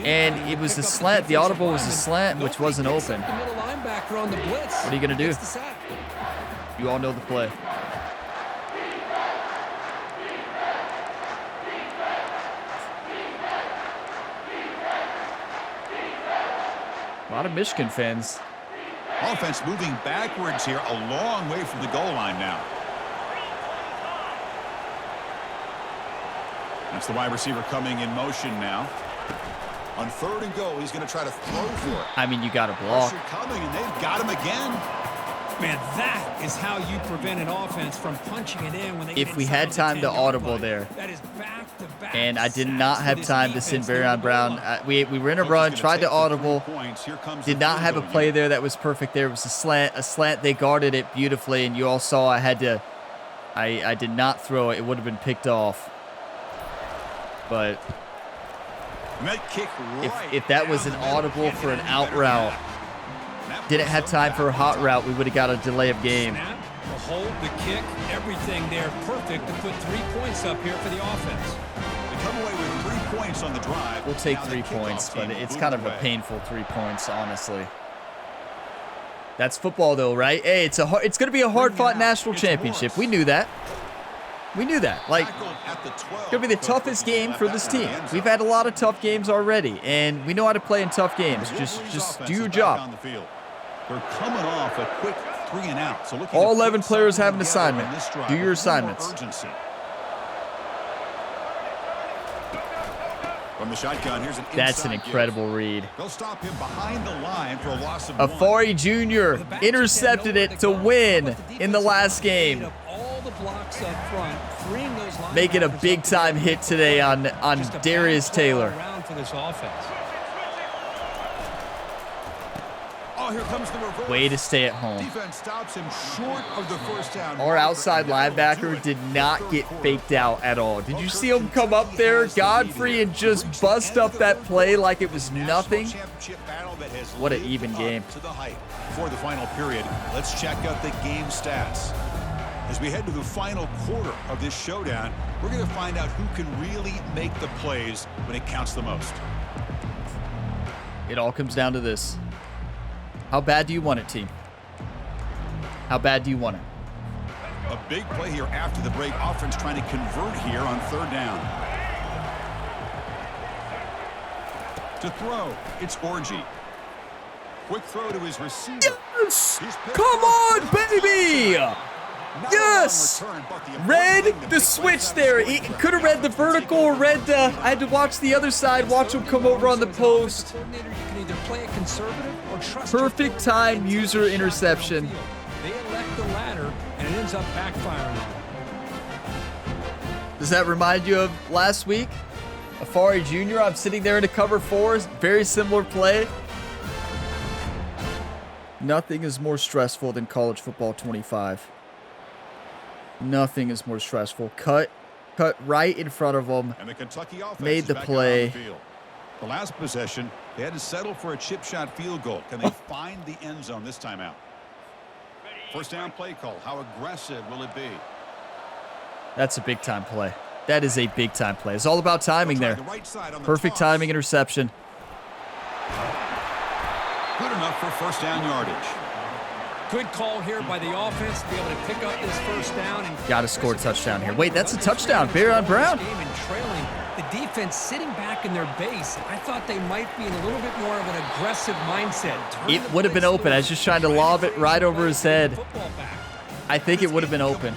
And it was a slant. The audible was a slant, which wasn't open. What are you going to do? You all know the play. A lot of Michigan fans. Offense moving backwards here, a long way from the goal line now. That's the wide receiver coming in motion now. On 3rd and goal, he's going to try to throw for it. I mean, you got to block. Pressure coming, and they've got him again. Man, that is how you prevent an offense from punching it in when they If we had time to audible there, that is back-to-back and I did not have time to send Barry Brown. We were in a run, tried to audible, did not have a play there that was perfect there. It was a slant. They guarded it beautifully, and you all saw I did not throw it. It would have been picked off. But if that was an audible for an out route, didn't have time for a hot route, we would have got a delay of game. The hold, the kick, everything there perfect to put 3 points up here for the offense. They come away with 3 points on the drive. We'll take 3 points, but it's kind of a painful 3 points, honestly. That's football, though, right? Hey, it's going to be a hard-fought national championship. We knew that. We knew that. Like, it's going to be the toughest game for this team. We've had a lot of tough games already, and we know how to play in tough games. Just do your job. They're coming off a quick 3 and out. So all 11 players have an assignment. Do your assignments. From the shotgun, here's That's an incredible read. They'll stop him behind the line for a loss of Afari Jr. intercepted it to win in the last game. Making a big-time hit today on Darius Taylor. Oh, here comes the reverse. Way to stay at home. Defense stops him short of the first down. Our outside linebacker did not get faked out at all. Did you see him come up there, Godfrey, and just bust up that play like it was nothing? What an even game. For the final period, let's check out the game stats. As we head to the final quarter of this showdown, we're going to find out who can really make the plays when it counts the most. It all comes down to this. How bad do you want it, team? How bad do you want it? A big play here after the break. Offense trying to convert here on 3rd down. To throw, it's Orgy. Quick throw to his receiver. Yes! Come on, baby! Yes! Read the switch there. He could have read the vertical, read the... I had to watch the other side, watch him come over on the post. Perfect time user interception. They elect the latter, and it ends up backfiring. Does that remind you of last week? Afari Jr., I'm sitting there in a cover 4, very similar play. Nothing is more stressful than college football 25. Nothing is more stressful. Cut right in front of them. And the Kentucky offense made the play. The last possession, they had to settle for a chip shot field goal. Can they find the end zone this time out? First down play call. How aggressive will it be? That's a big time play. That is a big time play. It's all about timing there. Perfect timing interception. Good enough for first down yardage. Good call here by the offense to be able to pick up this first down. And got to score a touchdown here. Wait, that's a touchdown. Barry Brown. Trailing the defense sitting back in their base. I thought they might be in a little bit more of an aggressive mindset. It would have been open. I was just trying to lob it right over his head. I think it would have been open.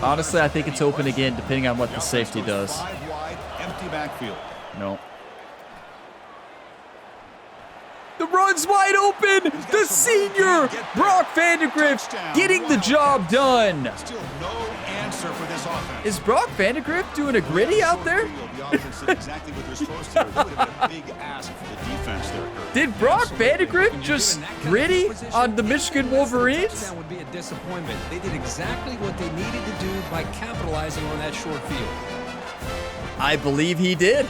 Honestly, I think it's open again, depending on what the safety does. No. The run's wide open. The senior, Brock Vandegrift, getting the job done. Still no answer for this offense. Is Brock Vandegrift doing a gritty out there? Did Brock Vandegrift just gritty on the Michigan Wolverines? That would be a disappointment. They did exactly what they needed to do by capitalizing on that short field. I believe he did.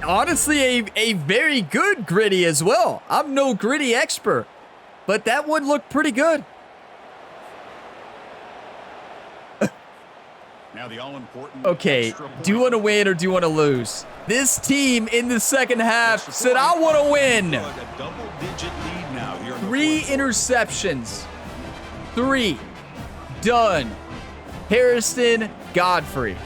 Honestly, a very good gritty as well. I'm no gritty expert, but that one looked pretty good. Now the all-important Okay, extra point. do you want to win or do you want to lose? This team in the second half said, I want to win. A double-digit lead now here in the 3 fourth quarter. interceptions. 3. Done. Harrison Godfrey.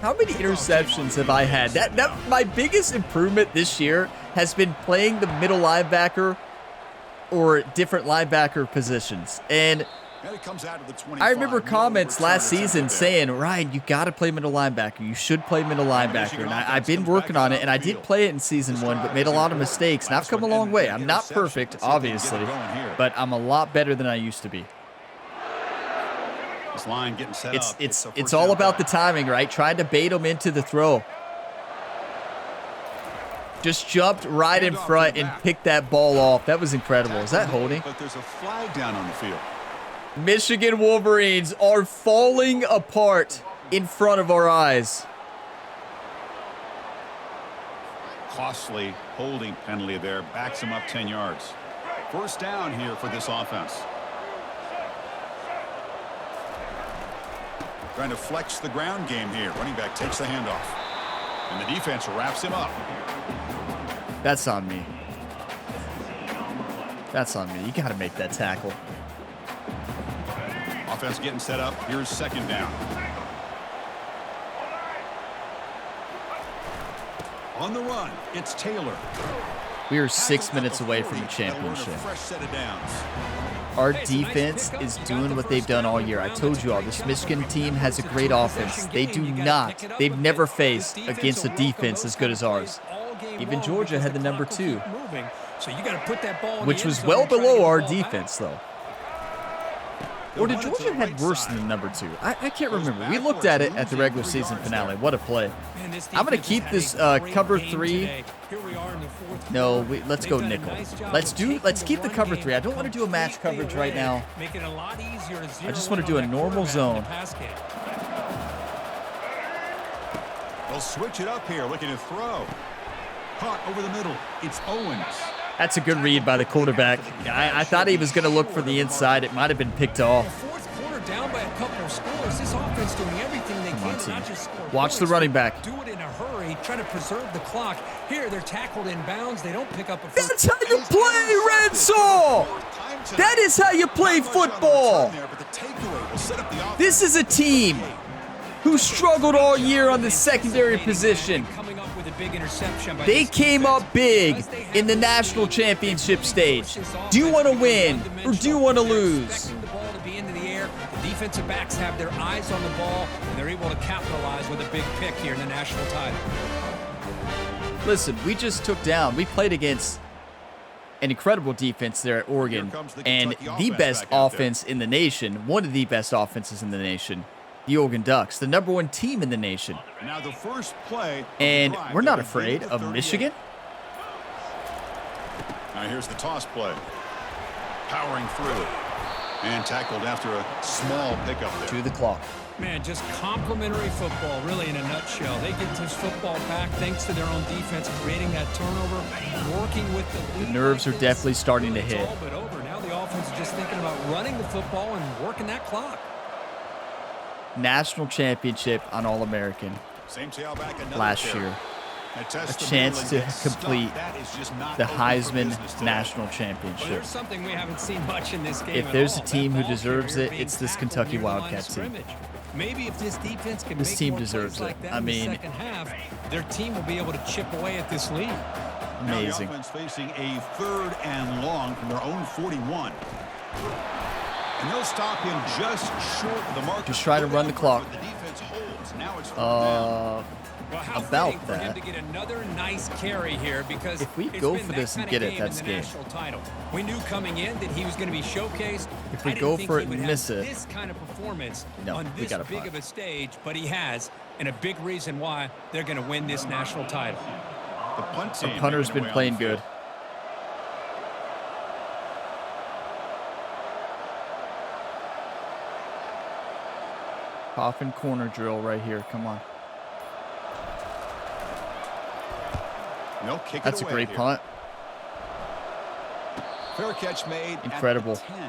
How many interceptions have I had? That my biggest improvement this year has been playing the middle linebacker or different linebacker positions. And And it comes out of the 25. I remember No comments return last attempt season there. saying, Ryan, you got to play middle linebacker. You should play middle linebacker. And I've been working on it, and I did play it in season 1, but made a lot of mistakes. And I've come a long way. I'm not perfect, obviously, but I'm a lot better than I used to be. This line getting set up. It's all about the timing, right? Trying to bait them into the throw. Just jumped right in front and picked that ball off. That was incredible. Is that holding? But there's a flag down on the field. Michigan Wolverines are falling apart in front of our eyes. Costly holding penalty there. Backs him up 10 yards. First down here for this offense. Trying to flex the ground game here. Running back takes the handoff. And the defense wraps him up. That's on me. That's on me. You got to make that tackle. Offense getting set up. Here's second down. On the run, it's Taylor. We are 6 minutes away from the championship. Our defense is doing what they've done all year. I told you all, this Michigan team has a great offense. They do not. They've never faced against a defense as good as ours. Even Georgia had the number 2, which was well below our defense, though. Or did Georgia had worse than the number 2? I can't remember. We looked at it at the regular season finale. What a play. I'm going to keep this cover 3. No, let's go nickel. Let's keep the cover 3. I don't want to do a match coverage right now. I just want to do a normal zone. They'll switch it up here, looking to throw. Caught over the middle. It's Owens. That's a good read by the quarterback. I thought he was going to look for the inside. It might have been picked off. Fourth quarter down by a couple of scores. This offense doing everything they can to not just score. Watch the running back. Do it in a hurry. Try to preserve the clock. Here, they're tackled in bounds. They don't pick up a first. That's how you play, Renzo! That is how you play football. This is a team who struggled all year on the secondary position. They came up big in the national championship stage. Do you want to win or do you want to lose? The defensive backs have their eyes on the ball, and they're able to capitalize with a big pick here in the national title. Listen, we just took down. We played against an incredible defense there at Oregon and the best offense in the nation, one of the best offenses in the nation. The Oregon Ducks, the number 1 team in the nation. Now the first play. And we're not afraid of Michigan. Now here's the toss play. Powering through. And tackled after a small pickup there. To the clock. Man, just complimentary football, really, in a nutshell. They get this football back thanks to their own defense, creating that turnover, working with the lead. The nerves are definitely starting to hit. It's all but over. Now the offense is just thinking about running the football and working that clock. National championship on All-American last year. A chance to complete the Heisman National Championship. There's something we haven't seen much in this game. If there's a team who deserves it, it's this Kentucky Wildcat team. Maybe if this defense can This make team more deserves plays it. like that I in the mean, second half, their team will be able to chip away at this lead. Amazing. Now the offense facing a 3rd and long from their own 41. And they'll stop him just short of the mark. Just try to run the clock. The defense holds. Now it's about About that. For him to get another nice carry here, because If we it's go been for that this and kind of get it, game that's in the game. national title. We knew coming in that he was going to be showcased. If we I didn't go think for he it would and have miss it, this kind of performance no, on we this gotta big punt. of a stage, but he has, and a big reason why they're going to win this national title. the punt team. Our punter's making been their way playing on the field. good. Coffin corner drill right here. Come on. No, kick That's it a away great here. punt. Fair catch made. Incredible. At the 10.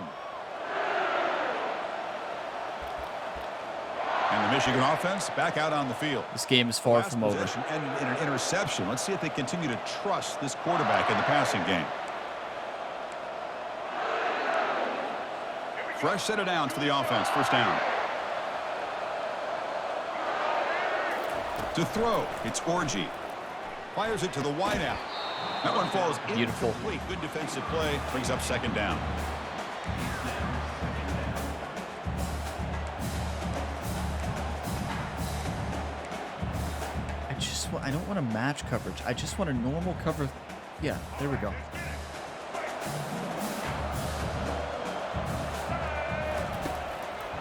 And And the Michigan offense back out on the field. This game is far from over. And an interception. Let's see if they continue to trust this quarterback in the passing game. Fresh set of downs for the offense. First down. To throw, it's Orji. Fires it to the wideout. That one falls beautiful. Incomplete. Good defensive play. Brings up second down. I don't want a match coverage. I just want a normal cover. Yeah, there we go.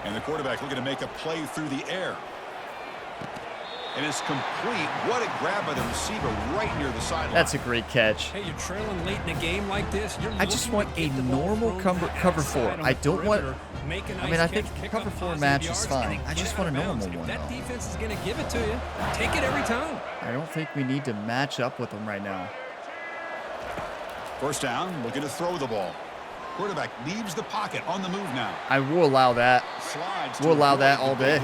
And the quarterback looking to make a play through the air. And it's complete. What a grab by the receiver right near the sideline. That's a great catch. Hey, you're trailing late in a game like this. I just want a normal cover 4. I don't want... I mean, I think cover 4 match is fine. I just want a normal one, That though. defense is going to give it to you. Take it every time. I don't think we need to match up with them right now. First down, looking to throw the ball. Quarterback leaves the pocket on the move now. I will allow that. Slides We'll allow that all day.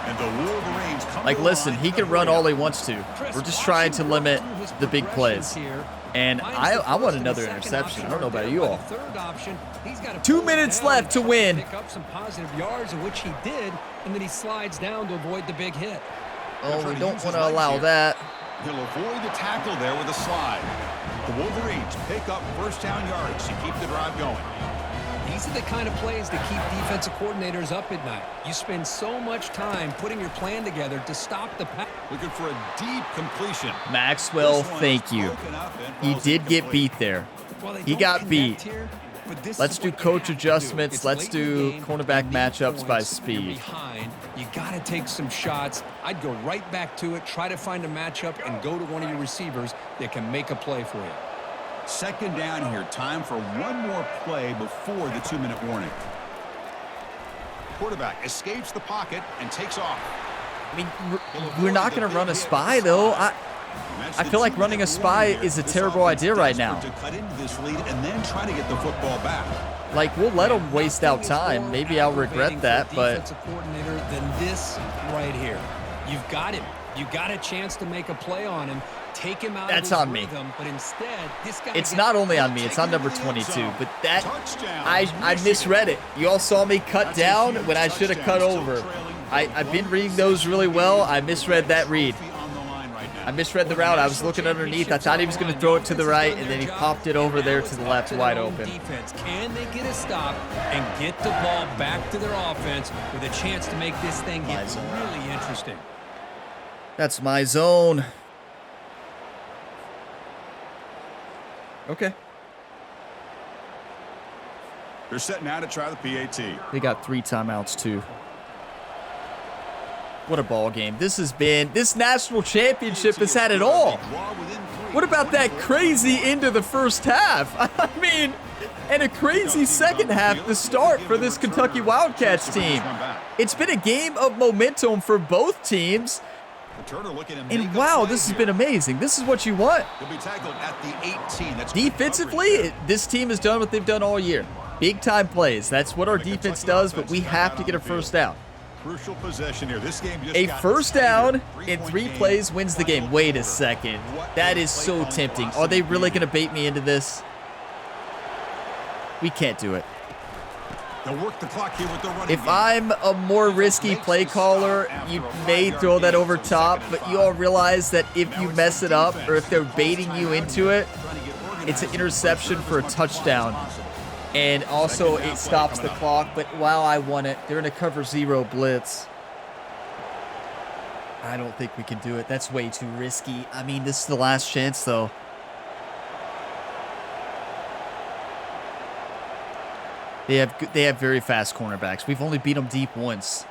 And the Wolverines come Like, listen, he can run all he wants to. We're just trying to limit the big plays. And I want another interception. I don't know about you all. 2 minutes left to win. Pick up some positive yards, of which he did, and then he slides down to avoid the big hit. Oh, we don't want to allow that. He'll avoid the tackle there with a slide. The Wolverines pick up first down yardage to keep the drive going. These are the kind of plays that keep defensive coordinators up at night. You spend so much time putting your plan together to stop the pass. Looking for a deep completion. Maxwell, thank you. He did get beat there. He got beat. Let's do coach adjustments. Let's do cornerback matchups by speed. You got to take some shots. I'd go right back to it, try to find a matchup, and go to one of your receivers that can make a play for you. Second down here. Time for one more play before the 2-minute warning. Quarterback escapes the pocket and takes off. I mean, we're not going to run a spy, though. I feel like running a spy is a terrible idea right now. To cut into this lead and then try to get the football back. Like, we'll let them waste out time. Maybe I'll regret that, but... Defensive coordinator than this right here. You've got him. You got a chance to make a play on him. Take him out That's of his on me. rhythm, but instead, this guy It's not only on me, it's on number 22. But that, I misread it. You all saw me cut down when I should have cut over. I've been reading those really well. I misread that read. I misread the route. I was looking underneath. I thought he was going to throw it to the right, and then he popped it over there to the left, wide open. Can they get a stop and get the ball back to their offense with a chance to make this thing get really interesting? That's my zone. Okay. They're set now to try the PAT. They got 3 timeouts, too. What a ball game. This national championship has had it all. What about that crazy end of the first half? I mean, and a crazy second half to start for this Kentucky Wildcats team. It's been a game of momentum for both teams. And wow, this has been amazing. This is what you want. Defensively, this team has done what they've done all year. Big time plays. That's what our defense does, but we have to get a first down. Crucial possession here. This game just a first down in 3 plays wins the game. Wait a second. That is so tempting. Are they really going to bait me into this? We can't do it. If I'm a more risky play caller, you may throw that over top, but you all realize that if you mess it up or if they're baiting you into it, it's an interception for a touchdown. And also, it stops the clock, but wow, I won it. They're in a cover 0 blitz. I don't think we can do it. That's way too risky. I mean, this is the last chance, though. They have very fast cornerbacks. We've only beat them deep once.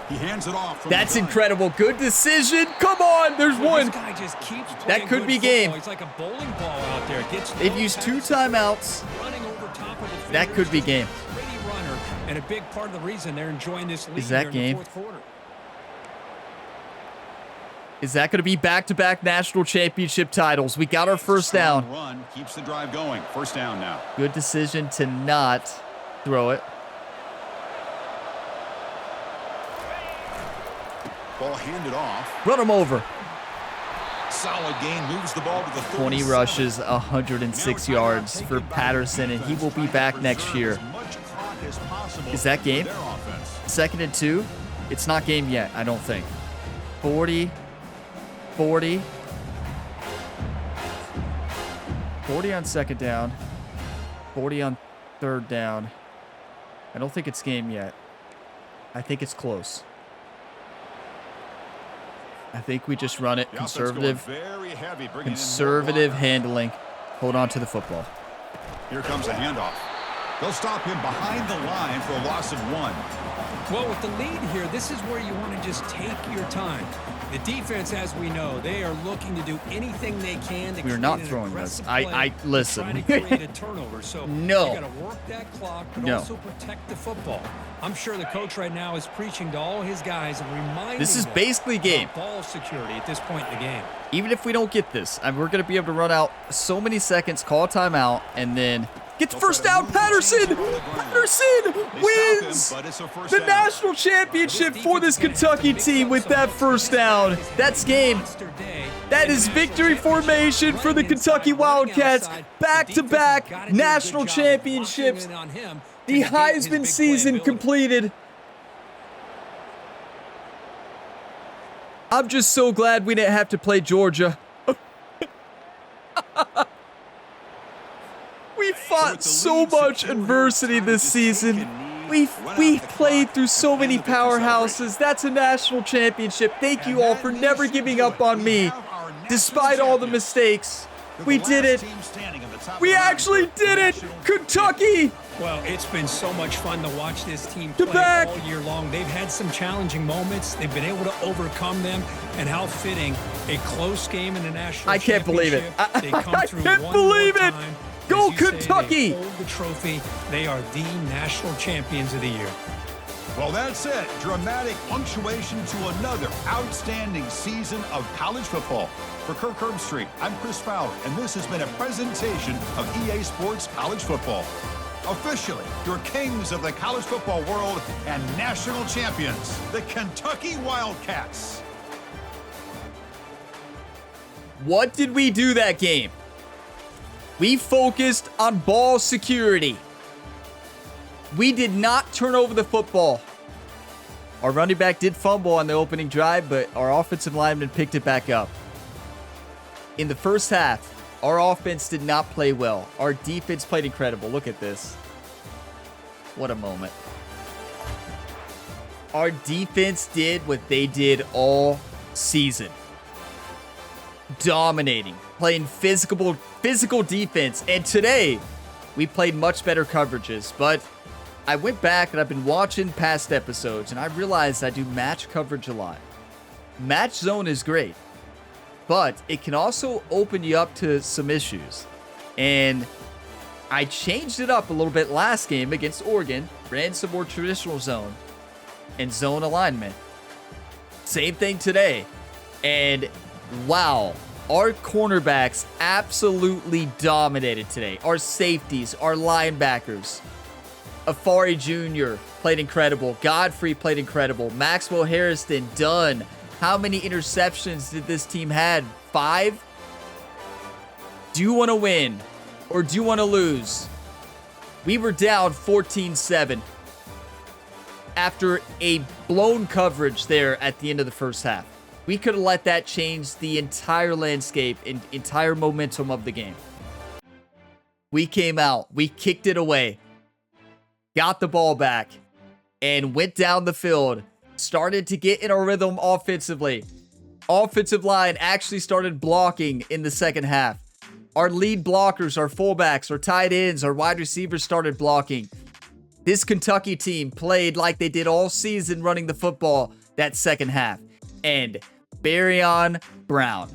He hands it off. That's incredible. Good decision. Come on. There's one. This guy just keeps that could be game. He's like a bowling ball out there. They've used 2 timeouts. That could be game. And a big part of the reason they're enjoying this lead is that here in game? the 4th quarter. Is that going to be back-to-back national championship titles? We got our first down. Run keeps the drive going. First down now. Good decision to not throw it. Ball handed off. Run him over. Solid gain, moves the ball to the 20 rushes, 106 yards for Patterson, and he will be back next year. Is that game? 2nd and 2? It's not game yet, I don't think. 40 on 2nd down. 40 on 3rd down. I don't think it's game yet. I think it's close. I think we just run it conservative handling. Hold on to the football. Here comes a handoff. They'll stop him behind the line for a loss of 1. Well, with the lead here, this is where you want to just take your time. The defense, as we know, they are looking to do anything they can to We're not throwing this. I listen. Trying to create a turnover. So no. You got to work that clock, but also protect the football. I'm sure the coach right now is preaching to all his guys and reminding this is them basically game. Ball security at this point in the game. Even if we don't get this, we're going to be able to run out so many seconds, call a timeout, and then get the first down. Patterson wins the national championship for this Kentucky team with that first down. That's game. That is victory formation for the Kentucky Wildcats. Back-to-back national championships. The Heisman season completed. I'm just so glad we didn't have to play Georgia. We fought so much adversity this season. We played through so many powerhouses. That's a national championship. Thank you all for never giving up on me. Despite all the mistakes, we did it. We actually did it. Kentucky. Well, it's been so much fun to watch this team play all year long. They've had some challenging moments. They've been able to overcome them. And how fitting, a close game in the national championship. I can't believe it. I can't believe it. Go Kentucky! They hold the trophy. They are the national champions of the year. Well, that's it. Dramatic punctuation to another outstanding season of college football. For Kirk Herbstreit, I'm Chris Fowler, and this has been a presentation of EA Sports College Football. Officially, your kings of the college football world and national champions, the Kentucky Wildcats. What did we do that game? We focused on ball security. We did not turn over the football. Our running back did fumble on the opening drive, but our offensive lineman picked it back up. In the first half, our offense did not play well. Our defense played incredible. Look at this. What a moment. Our defense did what they did all season. Dominating, playing physical defense. And today, we played much better coverages. But I went back and I've been watching past episodes, and I realized I do match coverage a lot. Match zone is great, but it can also open you up to some issues. And I changed it up a little bit last game against Oregon, ran some more traditional zone and zone alignment. Same thing today. And wow, our cornerbacks absolutely dominated today. Our safeties, our linebackers. Afari Jr. played incredible. Godfrey played incredible. Maxwell Harrison, done. How many interceptions did this team had? 5? Do you want to win or do you want to lose? We were down 14-7 after a blown coverage there at the end of the first half. We could have let that change the entire landscape and entire momentum of the game. We came out, we kicked it away, got the ball back, and went down the field, started to get in our rhythm offensively. Offensive line actually started blocking in the second half. Our lead blockers, our fullbacks, our tight ends, our wide receivers started blocking. This Kentucky team played like they did all season running the football that second half. And Barrion Brown,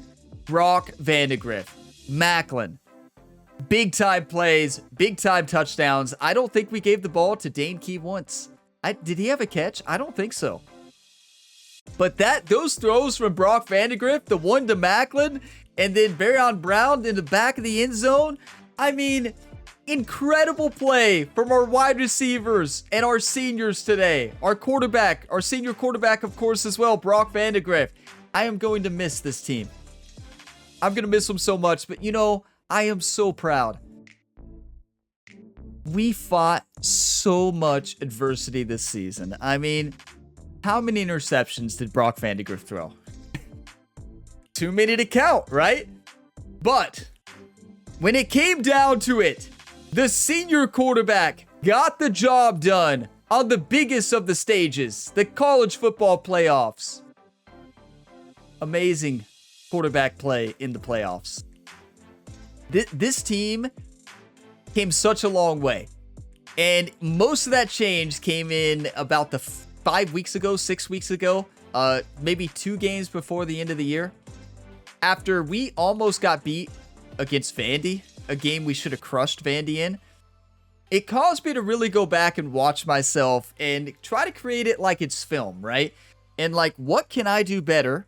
Brock Vandegrift, Macklin, big time plays, big time touchdowns. I don't think we gave the ball to Dane Key once. Did he have a catch? I don't think so. But those throws from Brock Vandegrift, the one to Macklin, and then Barrion Brown in the back of the end zone, I mean, incredible play from our wide receivers and our seniors today. Our senior quarterback, of course, as well, Brock Vandegrift. I am going to miss this team. I'm going to miss him so much, but you know, I am so proud. We fought so much adversity this season. I mean, how many interceptions did Brock Vandegrift throw? Too many to count, right? But when it came down to it, the senior quarterback got the job done on the biggest of the stages, the college football playoffs. Amazing quarterback play in the playoffs. This team came such a long way. And most of that change came in about the 6 weeks ago, maybe 2 games before the end of the year. After we almost got beat against Vandy, a game we should have crushed Vandy in, it caused me to really go back and watch myself and try to create it like it's film, right? And like, what can I do better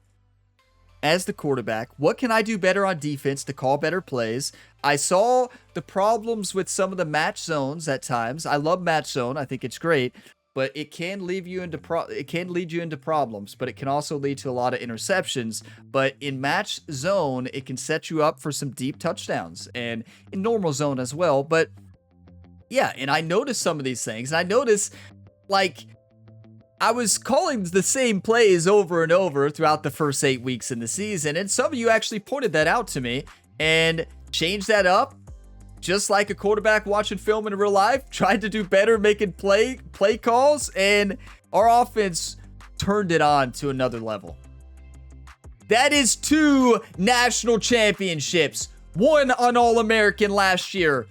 as the quarterback? What can I do better on defense to call better plays? I saw the problems with some of the match zones at times. I love match zone. I think it's great, but it can lead you into problems, but it can also lead to a lot of interceptions. But in match zone, it can set you up for some deep touchdowns, and in normal zone as well. But yeah, and I noticed some of these things. And I noticed, like, I was calling the same plays over and over throughout the first 8 weeks in the season, and some of you actually pointed that out to me and changed that up. Just like a quarterback watching film in real life, tried to do better making play calls, and our offense turned it on to another level. That is 2 national championships. 1 on All-American last year.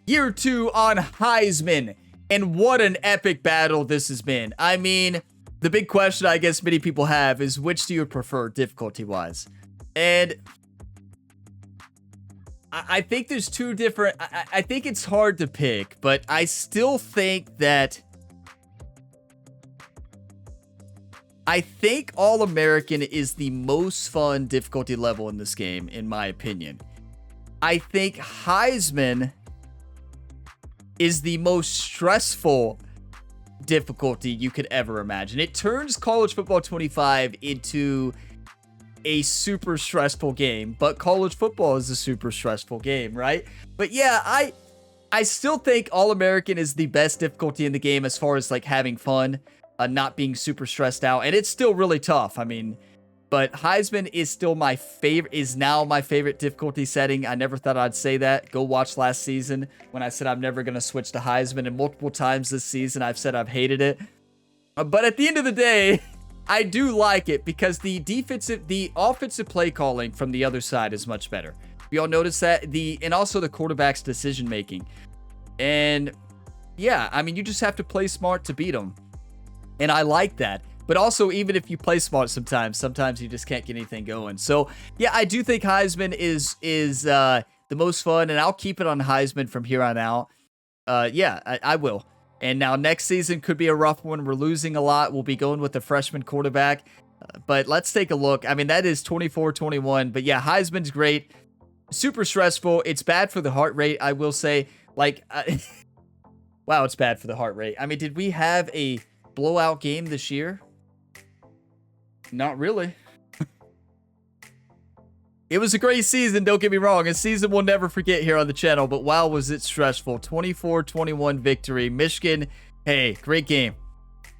Year 2 on Heisman. And what an epic battle this has been. I mean, the big question I guess many people have is, which do you prefer difficulty-wise? And I think there's 2 different... I think it's hard to pick, but I still think that... I think All-American is the most fun difficulty level in this game, in my opinion. I think Heisman is the most stressful difficulty you could ever imagine. It turns College Football 25 into a super stressful game, but college football is a super stressful game, right? But yeah, I still think All-American is the best difficulty in the game as far as like having fun, not being super stressed out, and it's still really tough. I mean, but Heisman is still my favorite, is now my favorite difficulty setting. I never thought I'd say that. Go watch last season when I said I'm never going to switch to Heisman, and multiple times this season I've said I've hated it. But at the end of the day, I do like it because the offensive play calling from the other side is much better. We all notice that, and also the quarterback's decision making. And yeah, I mean, you just have to play smart to beat them. And I like that. But also, even if you play smart sometimes you just can't get anything going. So yeah, I do think Heisman is the most fun, and I'll keep it on Heisman from here on out. Yeah, I will. And now next season could be a rough one. We're losing a lot. We'll be going with the freshman quarterback. But let's take a look. I mean, that is 24-21. But yeah, Heisman's great. Super stressful. It's bad for the heart rate, I will say. Like, wow, it's bad for the heart rate. I mean, did we have a blowout game this year? Not really. It was a great season, don't get me wrong. A season we'll never forget here on the channel, but wow, was it stressful. 24-21 victory. Michigan, hey, great game.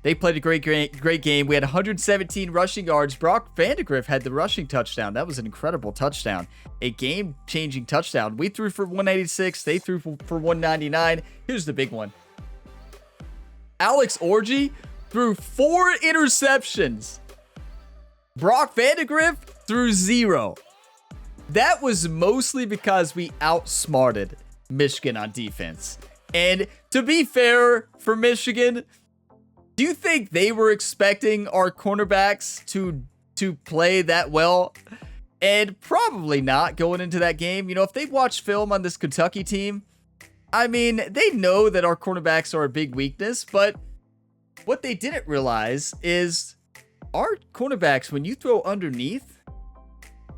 They played a great game. We had 117 rushing yards. Brock Vandegrift had the rushing touchdown. That was an incredible touchdown. A game-changing touchdown. We threw for 186. They threw for 199. Here's the big one. Alex Orji threw 4 interceptions. Brock Vandegrift threw 0. That was mostly because we outsmarted Michigan on defense. And to be fair for Michigan, do you think they were expecting our cornerbacks to play that well? And probably not going into that game. You know, if they watched film on this Kentucky team, I mean, they know that our cornerbacks are a big weakness, but what they didn't realize is our cornerbacks, when you throw underneath,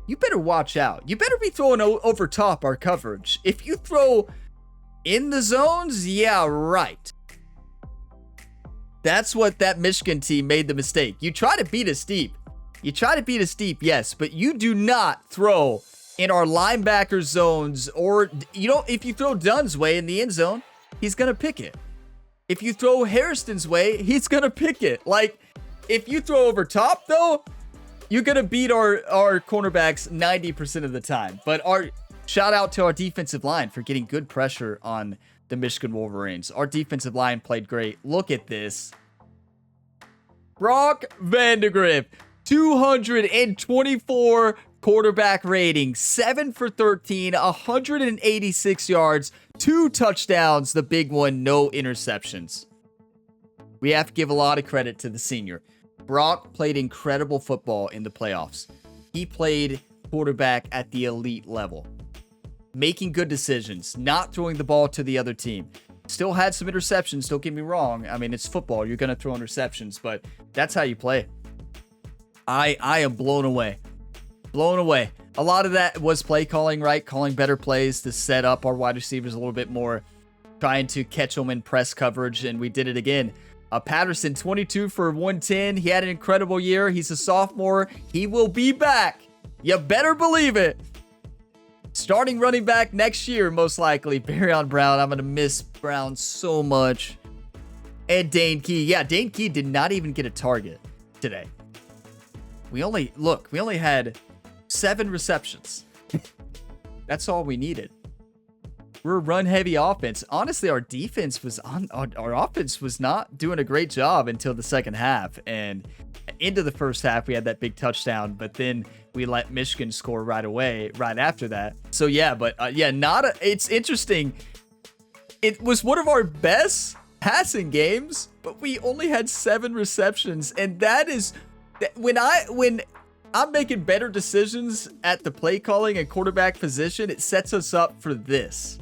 you better watch out. You better be throwing over top our coverage. If you throw In the zones? Yeah, right. That's what that Michigan team made the mistake. You try to beat us deep. You try to beat us deep, yes, but you do not throw in our linebacker zones, or if you throw Dunn's way in the end zone, he's going to pick it. If you throw Harrison's way, he's going to pick it. Like, if you throw over top, though, you're going to beat our cornerbacks 90% of the time. But shout out to our defensive line for getting good pressure on the Michigan Wolverines. Our defensive line played great. Look at this. Brock Vandagriff, 224 quarterback rating, 7 for 13, 186 yards, 2 touchdowns. The big one, no interceptions. We have to give a lot of credit to the senior. Brock played incredible football in the playoffs. He played quarterback at the elite level, making good decisions, not throwing the ball to the other team. Still had some interceptions, don't get me wrong. I mean, it's football. You're going to throw interceptions, but that's how you play. I am blown away. Blown away. A lot of that was play calling, right? Calling better plays to set up our wide receivers a little bit more, trying to catch them in press coverage, and we did it again. Patterson, 22 for 110. He had an incredible year. He's a sophomore. He will be back. You better believe it. Starting running back next year, most likely. Barryon Brown. I'm going to miss Brown so much. And Dane Key. Yeah, Dane Key did not even get a target today. We only had 7 receptions. That's all we needed. We're a run-heavy offense. Honestly, our offense was not doing a great job until the second half. And into the first half, we had that big touchdown, but then we let Michigan score right away, right after that. So yeah, but it's interesting. It was one of our best passing games, but we only had 7 receptions. And that is when I'm making better decisions at the play calling and quarterback position, it sets us up for this.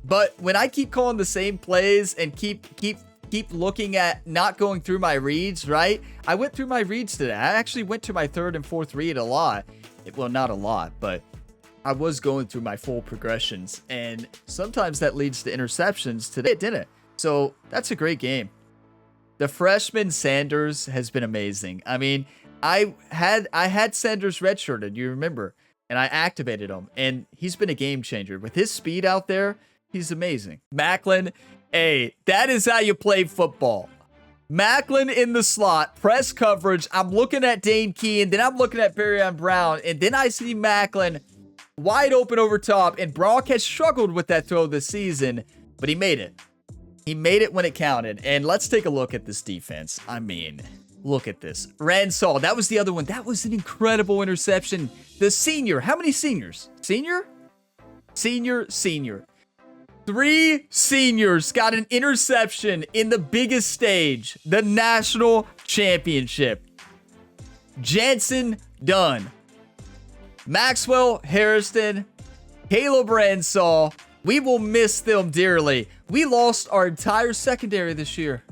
But when I keep calling the same plays and keep looking at not going through my reads, right? I went through my reads today. I actually went to my 3rd and 4th read a lot. Well, not a lot, but I was going through my full progressions. And sometimes that leads to interceptions. Today it didn't. So that's a great game. The freshman Sanders has been amazing. I mean, I had Sanders redshirted, you remember, and I activated him, and he's been a game changer. With his speed out there, he's amazing. Macklin, hey, that is how you play football. Macklin in the slot, press coverage. I'm looking at Dane Key, and then I'm looking at Barryon Brown, and then I see Macklin wide open over top, and Brock has struggled with that throw this season, but he made it. He made it when it counted, and let's take a look at this defense. I mean, look at this. Ransall, that was the other one. That was an incredible interception. The senior, how many seniors? Senior. 3 seniors got an interception in the biggest stage, the national championship. Jansen Dunn, Maxwell Harrison, Caleb Ransall. We will miss them dearly. We lost our entire secondary this year.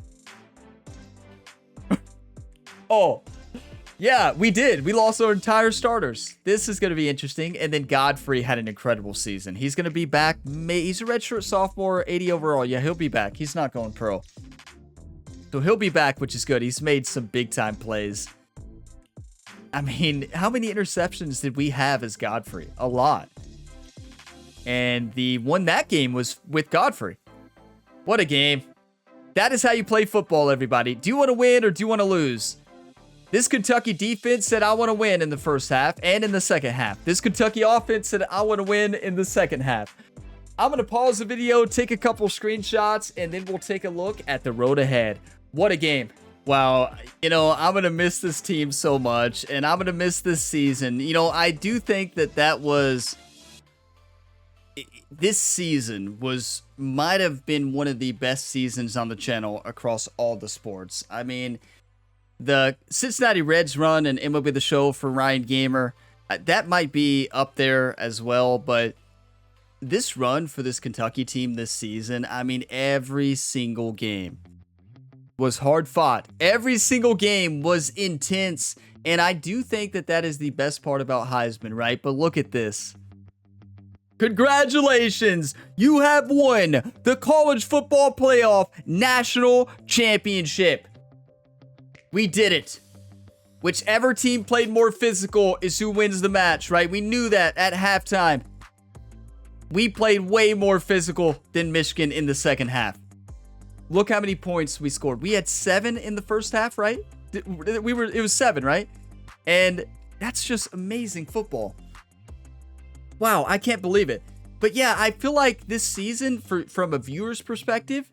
Oh, yeah, we did. We lost our entire starters. This is going to be interesting. And then Godfrey had an incredible season. He's going to be back. He's a redshirt sophomore, 80 overall. Yeah, he'll be back. He's not going pro. So he'll be back, which is good. He's made some big-time plays. I mean, how many interceptions did we have as Godfrey? A lot. And the one that game was with Godfrey. What a game. That is how you play football, everybody. Do you want to win or do you want to lose? This Kentucky defense said, I want to win in the first half and in the second half. This Kentucky offense said, I want to win in the second half. I'm going to pause the video, take a couple screenshots, and then we'll take a look at the road ahead. What a game. Wow. I'm going to miss this team so much, and I'm going to miss this season. I do think that was... This season might have been one of the best seasons on the channel across all the sports. I mean... The Cincinnati Reds run and MLB The Show for Ryan Gamer, that might be up there as well, but this run for this Kentucky team this season, I mean, every single game was hard fought. Every single game was intense, and I do think that is the best part about Heisman, right? But look at this. Congratulations, you have won the College Football Playoff National Championship. We did it. Whichever team played more physical is who wins the match, right? We knew that at halftime. We played way more physical than Michigan in the second half. Look how many points we scored. We had 7 in the first half, right? It was 7, right? And that's just amazing football. Wow, I can't believe it. But yeah, I feel like this season, from a viewer's perspective,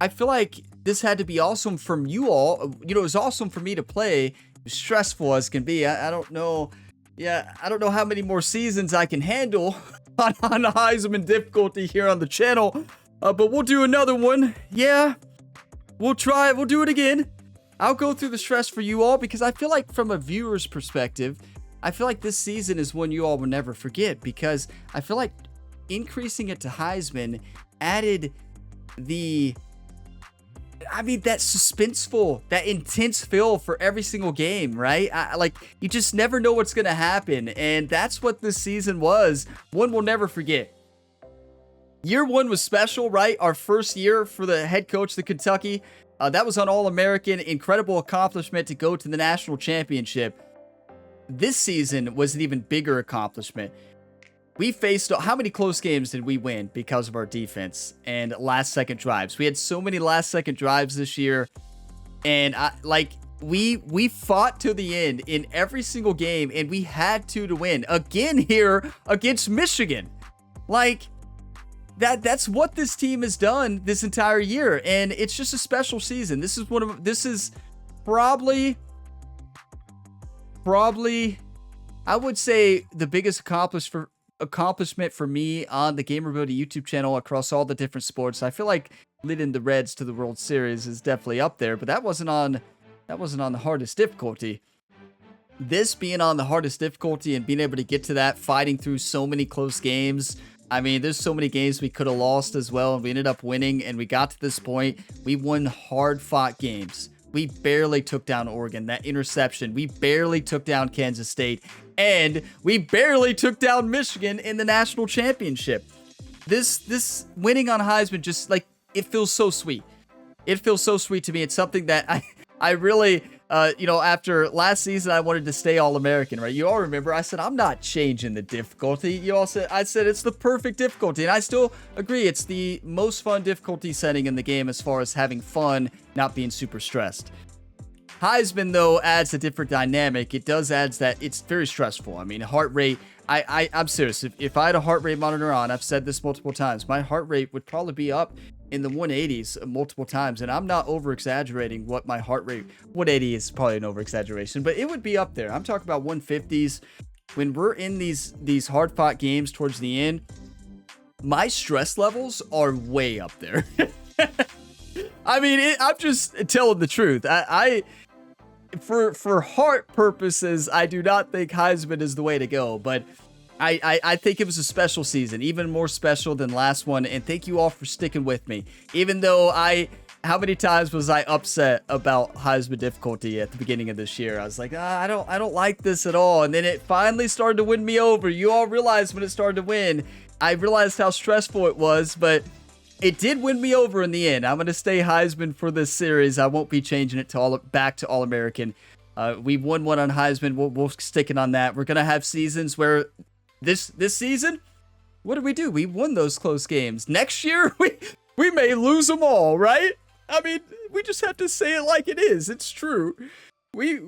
I feel like this had to be awesome from you all. You know, it was awesome for me to play. It was stressful as can be. I don't know. Yeah, I don't know how many more seasons I can handle on Heisman difficulty here on the channel. But we'll do another one. Yeah, we'll try it. We'll do it again. I'll go through the stress for you all because I feel like from a viewer's perspective, I feel like this season is one you all will never forget because I feel like increasing it to Heisman added that suspenseful, that intense feel for every single game, right? Like, you just never know what's going to happen. And that's what this season was. One we'll never forget. Year 1 was special, right? Our first year for the head coach of Kentucky. That was an All-American. Incredible accomplishment to go to the national championship. This season was an even bigger accomplishment. We faced, how many close games did we win because of our defense and last-second drives? We had so many last-second drives this year, and we fought to the end in every single game, and we had to win again here against Michigan. Like, that's what this team has done this entire year, and it's just a special season. This is probably, I would say, the biggest accomplishment for me on the Gamerability YouTube channel across all the different sports. I feel like leading the Reds to the World Series is definitely up there, but that wasn't on the hardest difficulty. This being on the hardest difficulty and being able to get to that, fighting through so many close games. I mean, there's so many games we could have lost as well, and we ended up winning, and we got to this point. We won hard-fought games. We barely took down Oregon, that interception. We barely took down Kansas State, and we barely took down Michigan in the national championship. This winning on Heisman, just like, it feels so sweet. It feels so sweet to me. It's something that I really, after last season, I wanted to stay All-American, right? You all remember, I said, I'm not changing the difficulty. I said it's the perfect difficulty, and I still agree. It's the most fun difficulty setting in the game as far as having fun, not being super stressed. Heisman, though, adds a different dynamic. It does adds that it's very stressful. I mean, heart rate, I'm serious. If I had a heart rate monitor on, I've said this multiple times, my heart rate would probably be up in the 180s multiple times, and I'm not over-exaggerating what my heart rate, 180 is probably an over-exaggeration, but it would be up there. I'm talking about 150s. When we're in these hard-fought games towards the end, my stress levels are way up there. I mean, I'm just telling the truth. For heart purposes, I do not think Heisman is the way to go, but I think it was a special season, even more special than last one, and thank you all for sticking with me. Even though how many times was I upset about Heisman difficulty at the beginning of this year? I was like, I don't like this at all, and then it finally started to win me over. You all realized when it started to win, I realized how stressful it was, but it did win me over in the end. I'm going to stay Heisman for this series. I won't be changing it to back to All-American. We won one on Heisman. We'll stick it on that. We're going to have seasons where this season, what did we do? We won those close games. Next year, we may lose them all, right? I mean, we just have to say it like it is. It's true. We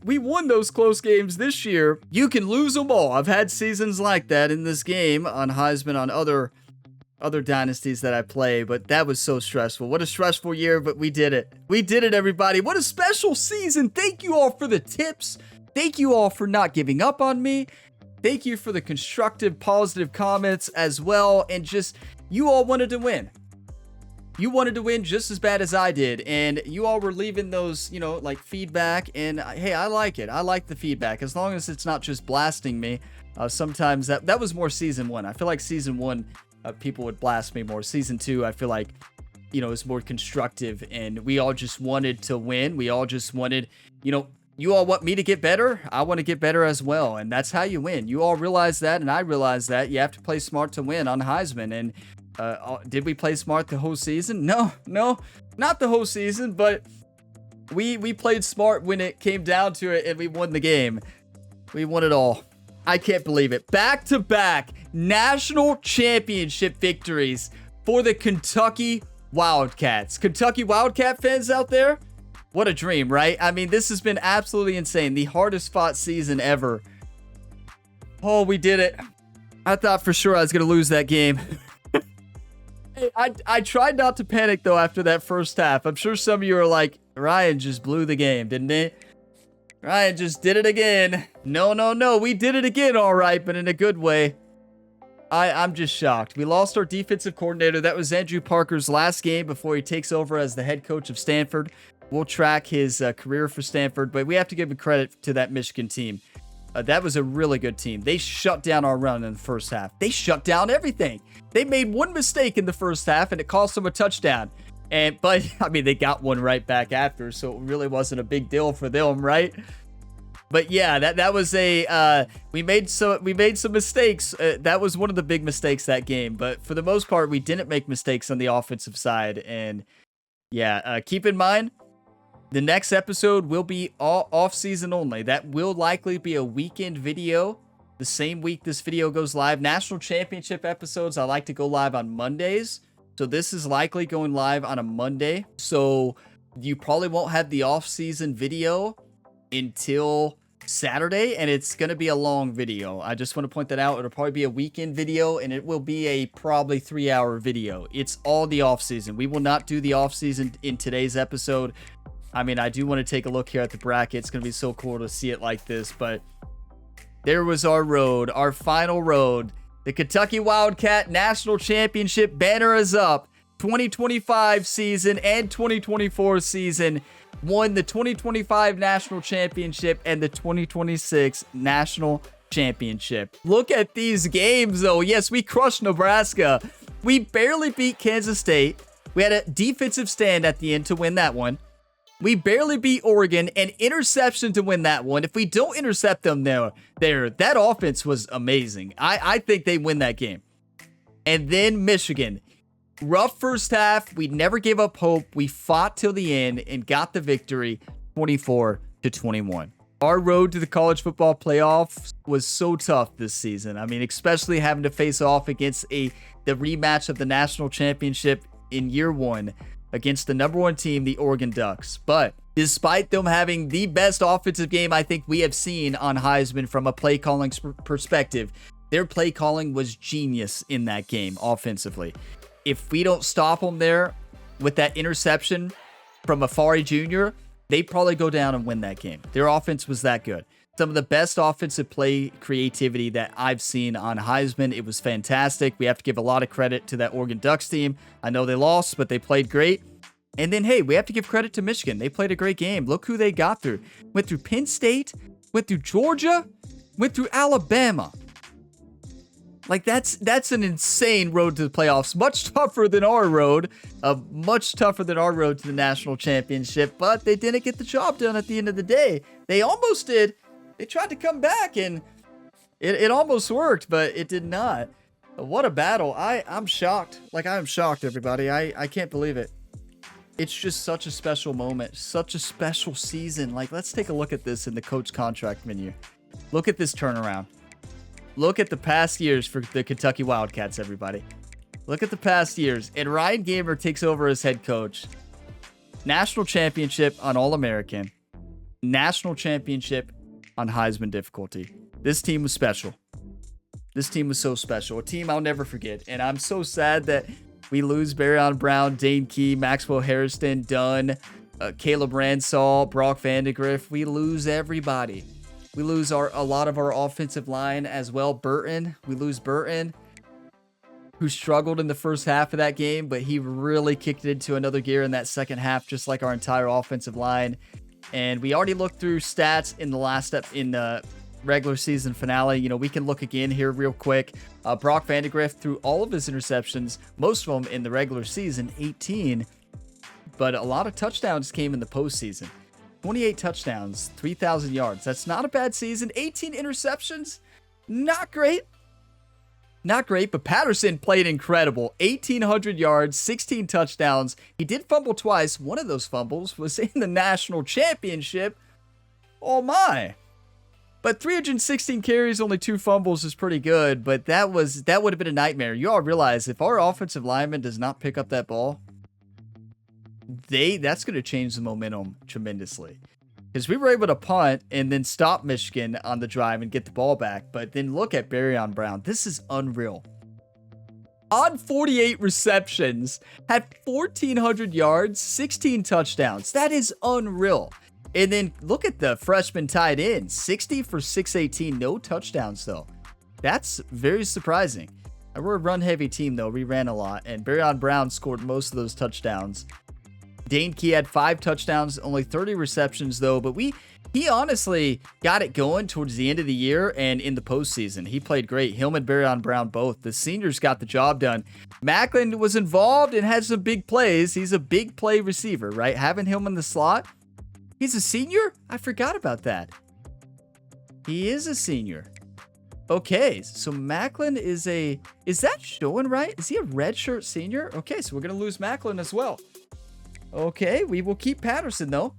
won those close games this year. You can lose them all. I've had seasons like that in this game on Heisman, on other dynasties that I play, but that was so stressful. What a stressful year, but we did it. We did it, everybody. What a special season. Thank you all for the tips. Thank you all for not giving up on me. Thank you for the constructive, positive comments as well. And just, you all wanted to win. You wanted to win just as bad as I did. And you all were leaving those, like feedback. And hey, I like it. I like the feedback. As long as it's not just blasting me. Sometimes that was more season 1. I feel like season 1, people would blast me more. Season 2, I feel like, is more constructive. And we all just wanted to win. We all just wanted, you all want me to get better. I want to get better as well. And that's how you win. You all realize that, and I realize that. You have to play smart to win on Heisman. And did we play smart the whole season? No, not the whole season, but we played smart when it came down to it, and we won the game. We won it all. I can't believe it. Back-to-back national championship victories for the Kentucky Wildcats. Kentucky Wildcat fans out there, what a dream, right? I mean, this has been absolutely insane. The hardest fought season ever. Oh, we did it. I thought for sure I was going to lose that game. Hey, I tried not to panic, though, after that first half. I'm sure some of you are like, Ryan just blew the game, didn't he? Ryan just did it again. No. We did it again, all right, but in a good way. I'm just shocked. We lost our defensive coordinator. That was Andrew Parker's last game before he takes over as the head coach of Stanford. We'll track his career for Stanford, but we have to give him credit to that Michigan team. That was a really good team. They shut down our run in the first half. They shut down everything. They made one mistake in the first half, and it cost them a touchdown. But I mean, they got one right back after, so it really wasn't a big deal for them, right? But yeah, that was a we made some mistakes. That was one of the big mistakes that game. But for the most part, we didn't make mistakes on the offensive side. And yeah, keep in mind, the next episode will be all off-season only. That will likely be a weekend video. The same week this video goes live. National championship episodes, I like to go live on Mondays. So this is likely going live on a Monday. So you probably won't have the off-season video until Saturday, and it's going to be a long video. I just want to point that out. It'll probably be a weekend video, and it will be a probably 3-hour video. It's all the off-season. We will not do the off-season in today's episode. I mean, I do want to take a look here at the bracket. It's going to be so cool to see it like this, but there was our road, our final road. The Kentucky Wildcat National Championship banner is up. 2025 season and 2024 season won the 2025 National Championship and the 2026 National Championship. Look at these games, though. Yes, we crushed Nebraska. We barely beat Kansas State. We had a defensive stand at the end to win that one. We barely beat Oregon, an interception to win that one. If we don't intercept them there, that offense was amazing. I think they win that game. And then Michigan. Rough first half. We never gave up hope. We fought till the end and got the victory 24-21. Our road to the college football playoffs was so tough this season. I mean, especially having to face off against the rematch of the national championship in year one against the number one team, the Oregon Ducks. But despite them having the best offensive game I think we have seen on Heisman from a play calling perspective, their play calling was genius in that game offensively. If we don't stop them there with that interception from Afari Jr., they probably go down and win that game. Their offense was that good. Some of the best offensive play creativity that I've seen on Heisman. It was fantastic. We have to give a lot of credit to that Oregon Ducks team. I know they lost, but they played great. And then, hey, we have to give credit to Michigan. They played a great game. Look who they got through. Went through Penn State, went through Georgia, went through Alabama. Like, that's an insane road to the playoffs. Much tougher than our road. Much tougher than our road to the national championship. But they didn't get the job done at the end of the day. They almost did. They tried to come back, and it almost worked, but it did not. What a battle. I'm shocked. Like, I am shocked, everybody. I can't believe it. It's just such a special moment. Such a special season. Like, let's take a look at this in the coach contract menu. Look at this turnaround. Look at the past years for the Kentucky Wildcats, everybody. Look at the past years. And Ryan Gamer takes over as head coach. National championship on All-American. National championship on Heisman difficulty. This team was special. This team was so special. A team I'll never forget. And I'm so sad that we lose Barryon Brown, Dane Key, Maxwell Harrison, Dunn, Caleb Ransall, Brock Vandegrift. We lose everybody. We lose a lot of our offensive line as well. Burton. We lose Burton, who struggled in the first half of that game, but he really kicked it into another gear in that second half, just like our entire offensive line. And we already looked through stats in the last step in the regular season finale. You know, we can look again here real quick. Brock Vandegrift threw all of his interceptions, most of them in the regular season, 18, but a lot of touchdowns came in the postseason. 28 touchdowns, 3,000 yards. That's not a bad season. 18 interceptions. Not great. Not great, but Patterson played incredible. 1,800 yards, 16 touchdowns. He did fumble twice. One of those fumbles was in the national championship. Oh my. But 316 carries, only 2 fumbles is pretty good, but that would have been a nightmare. You all realize if our offensive lineman does not pick up that ball, that's going to change the momentum tremendously. Because we were able to punt and then stop Michigan on the drive and get the ball back. But then look at Barryon Brown. This is unreal. On 48 receptions, had 1,400 yards, 16 touchdowns. That is unreal. And then look at the freshman tight end. 60 for 618. No touchdowns, though. That's very surprising. We're a run-heavy team, though. We ran a lot. And Barryon Brown scored most of those touchdowns. Dane Key had 5 touchdowns, only 30 receptions, though. But he honestly got it going towards the end of the year and in the postseason. He played great. Him and Barryon Brown both. The seniors got the job done. Macklin was involved and had some big plays. He's a big play receiver, right? Having him in the slot. He's a senior? I forgot about that. He is a senior. Okay, so Macklin is that showing right? Is he a redshirt senior? Okay, so we're going to lose Macklin as well. Okay, we will keep Patterson, though.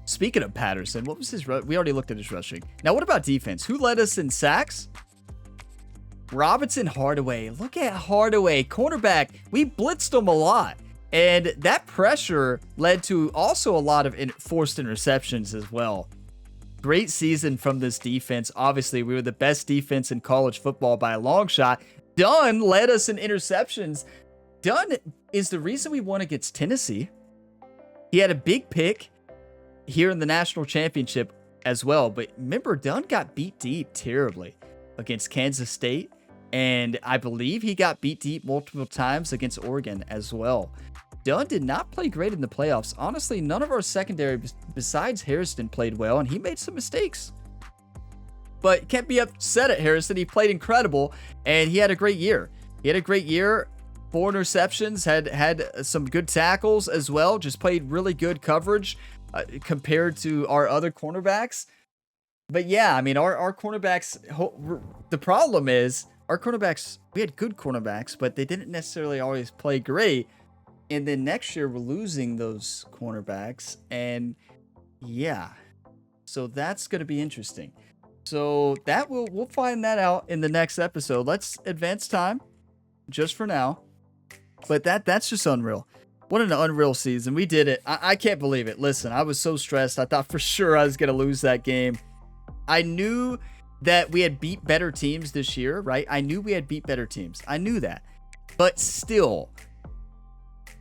Speaking of Patterson, what was his we already looked at his rushing. Now, what about defense? Who led us in sacks? Robinson Hardaway. Look at Hardaway. Cornerback. We blitzed him a lot. And that pressure led to also a lot of forced interceptions as well. Great season from this defense. Obviously, we were the best defense in college football by a long shot. Dunn led us in interceptions. Dunn is the reason we won against Tennessee. He had a big pick here in the national championship as well. But remember, Dunn got beat deep terribly against Kansas State. And I believe he got beat deep multiple times against Oregon as well. Dunn did not play great in the playoffs. Honestly, none of our secondary besides Harrison played well, and he made some mistakes. But can't be upset at Harrison. He played incredible, and he had a great year. 4 interceptions, had some good tackles as well. Just played really good coverage compared to our other cornerbacks. But yeah, I mean, our cornerbacks, the problem is our cornerbacks, we had good cornerbacks, but they didn't necessarily always play great. And then next year, we're losing those cornerbacks. And yeah, so that's going to be interesting. So that we'll find that out in the next episode. Let's advance time just for now. But that's just unreal. What an unreal season. We did it. I can't believe it. Listen, I was so stressed. I thought for sure I was going to lose that game. I knew that we had beat better teams this year, right? I knew we had beat better teams. I knew that. But still,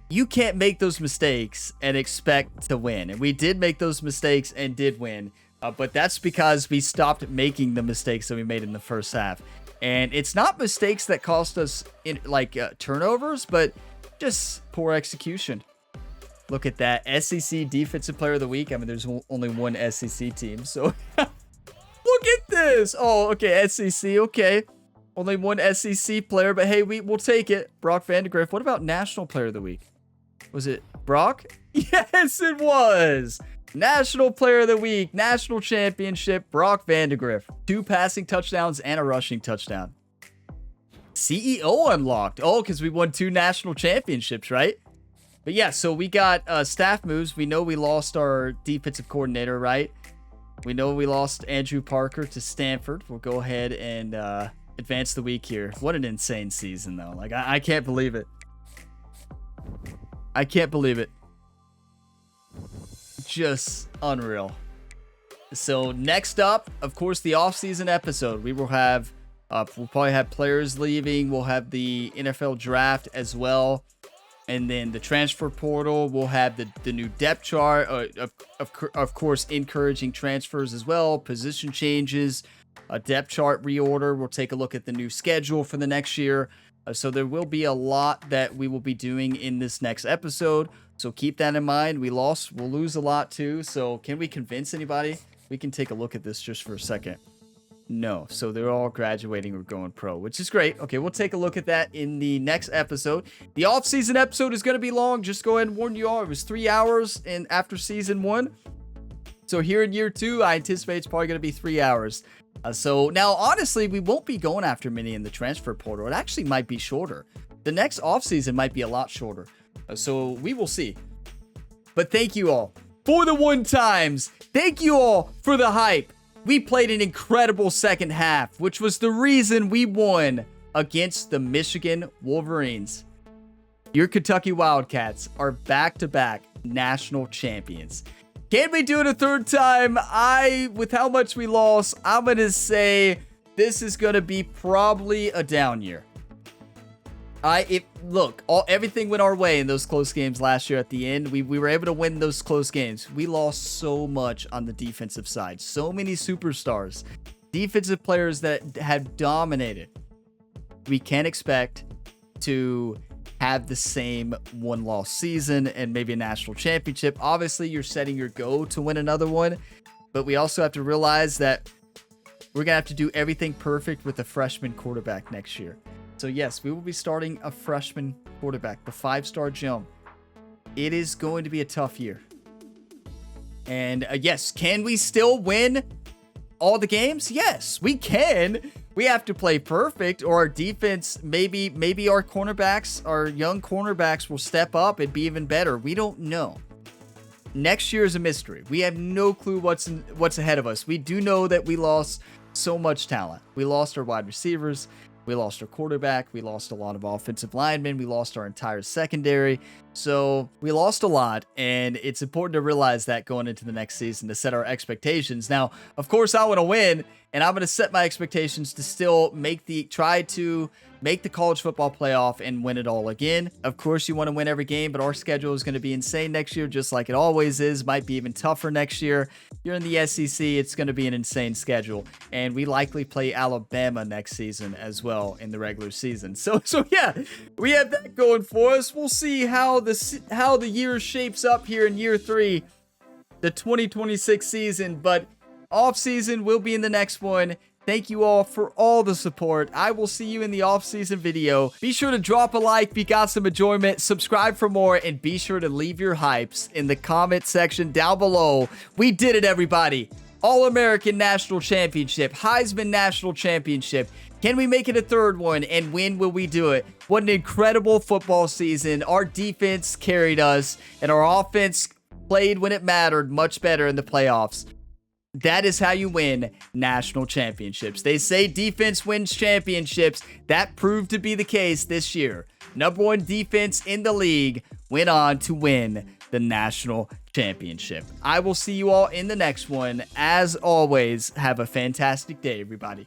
you can't make those mistakes and expect to win. And we did make those mistakes and did win. But that's because we stopped making the mistakes that we made in the first half. And it's not mistakes that cost us turnovers, but just poor execution. Look at that. SEC Defensive Player of the Week. I mean, there's only one SEC team. So look at this. Oh, okay. SEC. Okay. Only one SEC player. But hey, we'll take it. Brock Vandegrift. What about National Player of the Week? Was it Brock? Yes, it was. National Player of the Week, National Championship, Brock Vandegrift. 2 passing touchdowns and a rushing touchdown. CEO unlocked. Oh, because we won 2 national championships, right? But yeah, so we got staff moves. We know we lost our defensive coordinator, right? We know we lost Andrew Parker to Stanford. We'll go ahead and advance the week here. What an insane season, though. Like, I can't believe it. I can't believe it. Just unreal. So next up, of course, the off-season episode. We will have, we'll probably have players leaving. We'll have the NFL draft as well. And then the transfer portal. We'll have the new depth chart. Of course, encouraging transfers as well. Position changes. A depth chart reorder. We'll take a look at the new schedule for the next year. So there will be a lot that we will be doing in this next episode. So keep that in mind. We'll lose a lot too. So can we convince anybody? We can take a look at this just for a second. No. So they're all graduating or going pro, which is great. Okay, we'll take a look at that in the next episode. The off-season episode is going to be long. Just go ahead and warn you all. It was 3 hours after season 1. So here in year 2, I anticipate it's probably going to be 3 hours. So now, honestly, we won't be going after many in the transfer portal. It actually might be shorter. The next offseason might be a lot shorter. So we will see. But thank you all for the 1 times. Thank you all for the hype. We played an incredible second half, which was the reason we won against the Michigan Wolverines. Your Kentucky Wildcats are back-to-back national champions. Can we do it a 3rd time? With how much we lost, I'm going to say this is going to be probably a down year. Everything went our way in those close games last year at the end. We were able to win those close games. We lost so much on the defensive side. So many superstars. Defensive players that have dominated. We can't expect to have the same 1-loss season and maybe a national championship. Obviously, you're setting your goal to win another one. But we also have to realize that we're going to have to do everything perfect with a freshman quarterback next year. So yes, we will be starting a freshman quarterback, the 5-star jump. It is going to be a tough year. And yes, can we still win all the games? Yes, we can. We have to play perfect, or our defense, maybe our cornerbacks, our young cornerbacks will step up and be even better. We don't know. Next year is a mystery. We have no clue what's ahead of us. We do know that we lost so much talent. We lost our wide receivers. We lost our quarterback. We lost a lot of offensive linemen. We lost our entire secondary. So we lost a lot, and it's important to realize that going into the next season to set our expectations. Now, of course, I want to win, and I'm going to set my expectations to still try to make the college football playoff and win it all again. Of course, you want to win every game, but our schedule is going to be insane next year, just like it always is. Might be even tougher next year. You're in the SEC, it's going to be an insane schedule. And we likely play Alabama next season as well in the regular season. So yeah, we have that going for us. We'll see how the year shapes up here in year 3, the 2026 season. But off season will be in the next one. Thank you all for all the support. I will see you in the off-season video. Be sure to drop a like if you got some enjoyment, subscribe for more, and be sure to leave your hypes in the comment section down below. We did it, everybody. All-American National Championship, Heisman National Championship. Can we make it a 3rd one, and when will we do it? What an incredible football season. Our defense carried us, and our offense played when it mattered much better in the playoffs. That is how you win national championships. They say defense wins championships. That proved to be the case this year. #1 defense in the league went on to win the national championship. I will see you all in the next one. As always, have a fantastic day, everybody.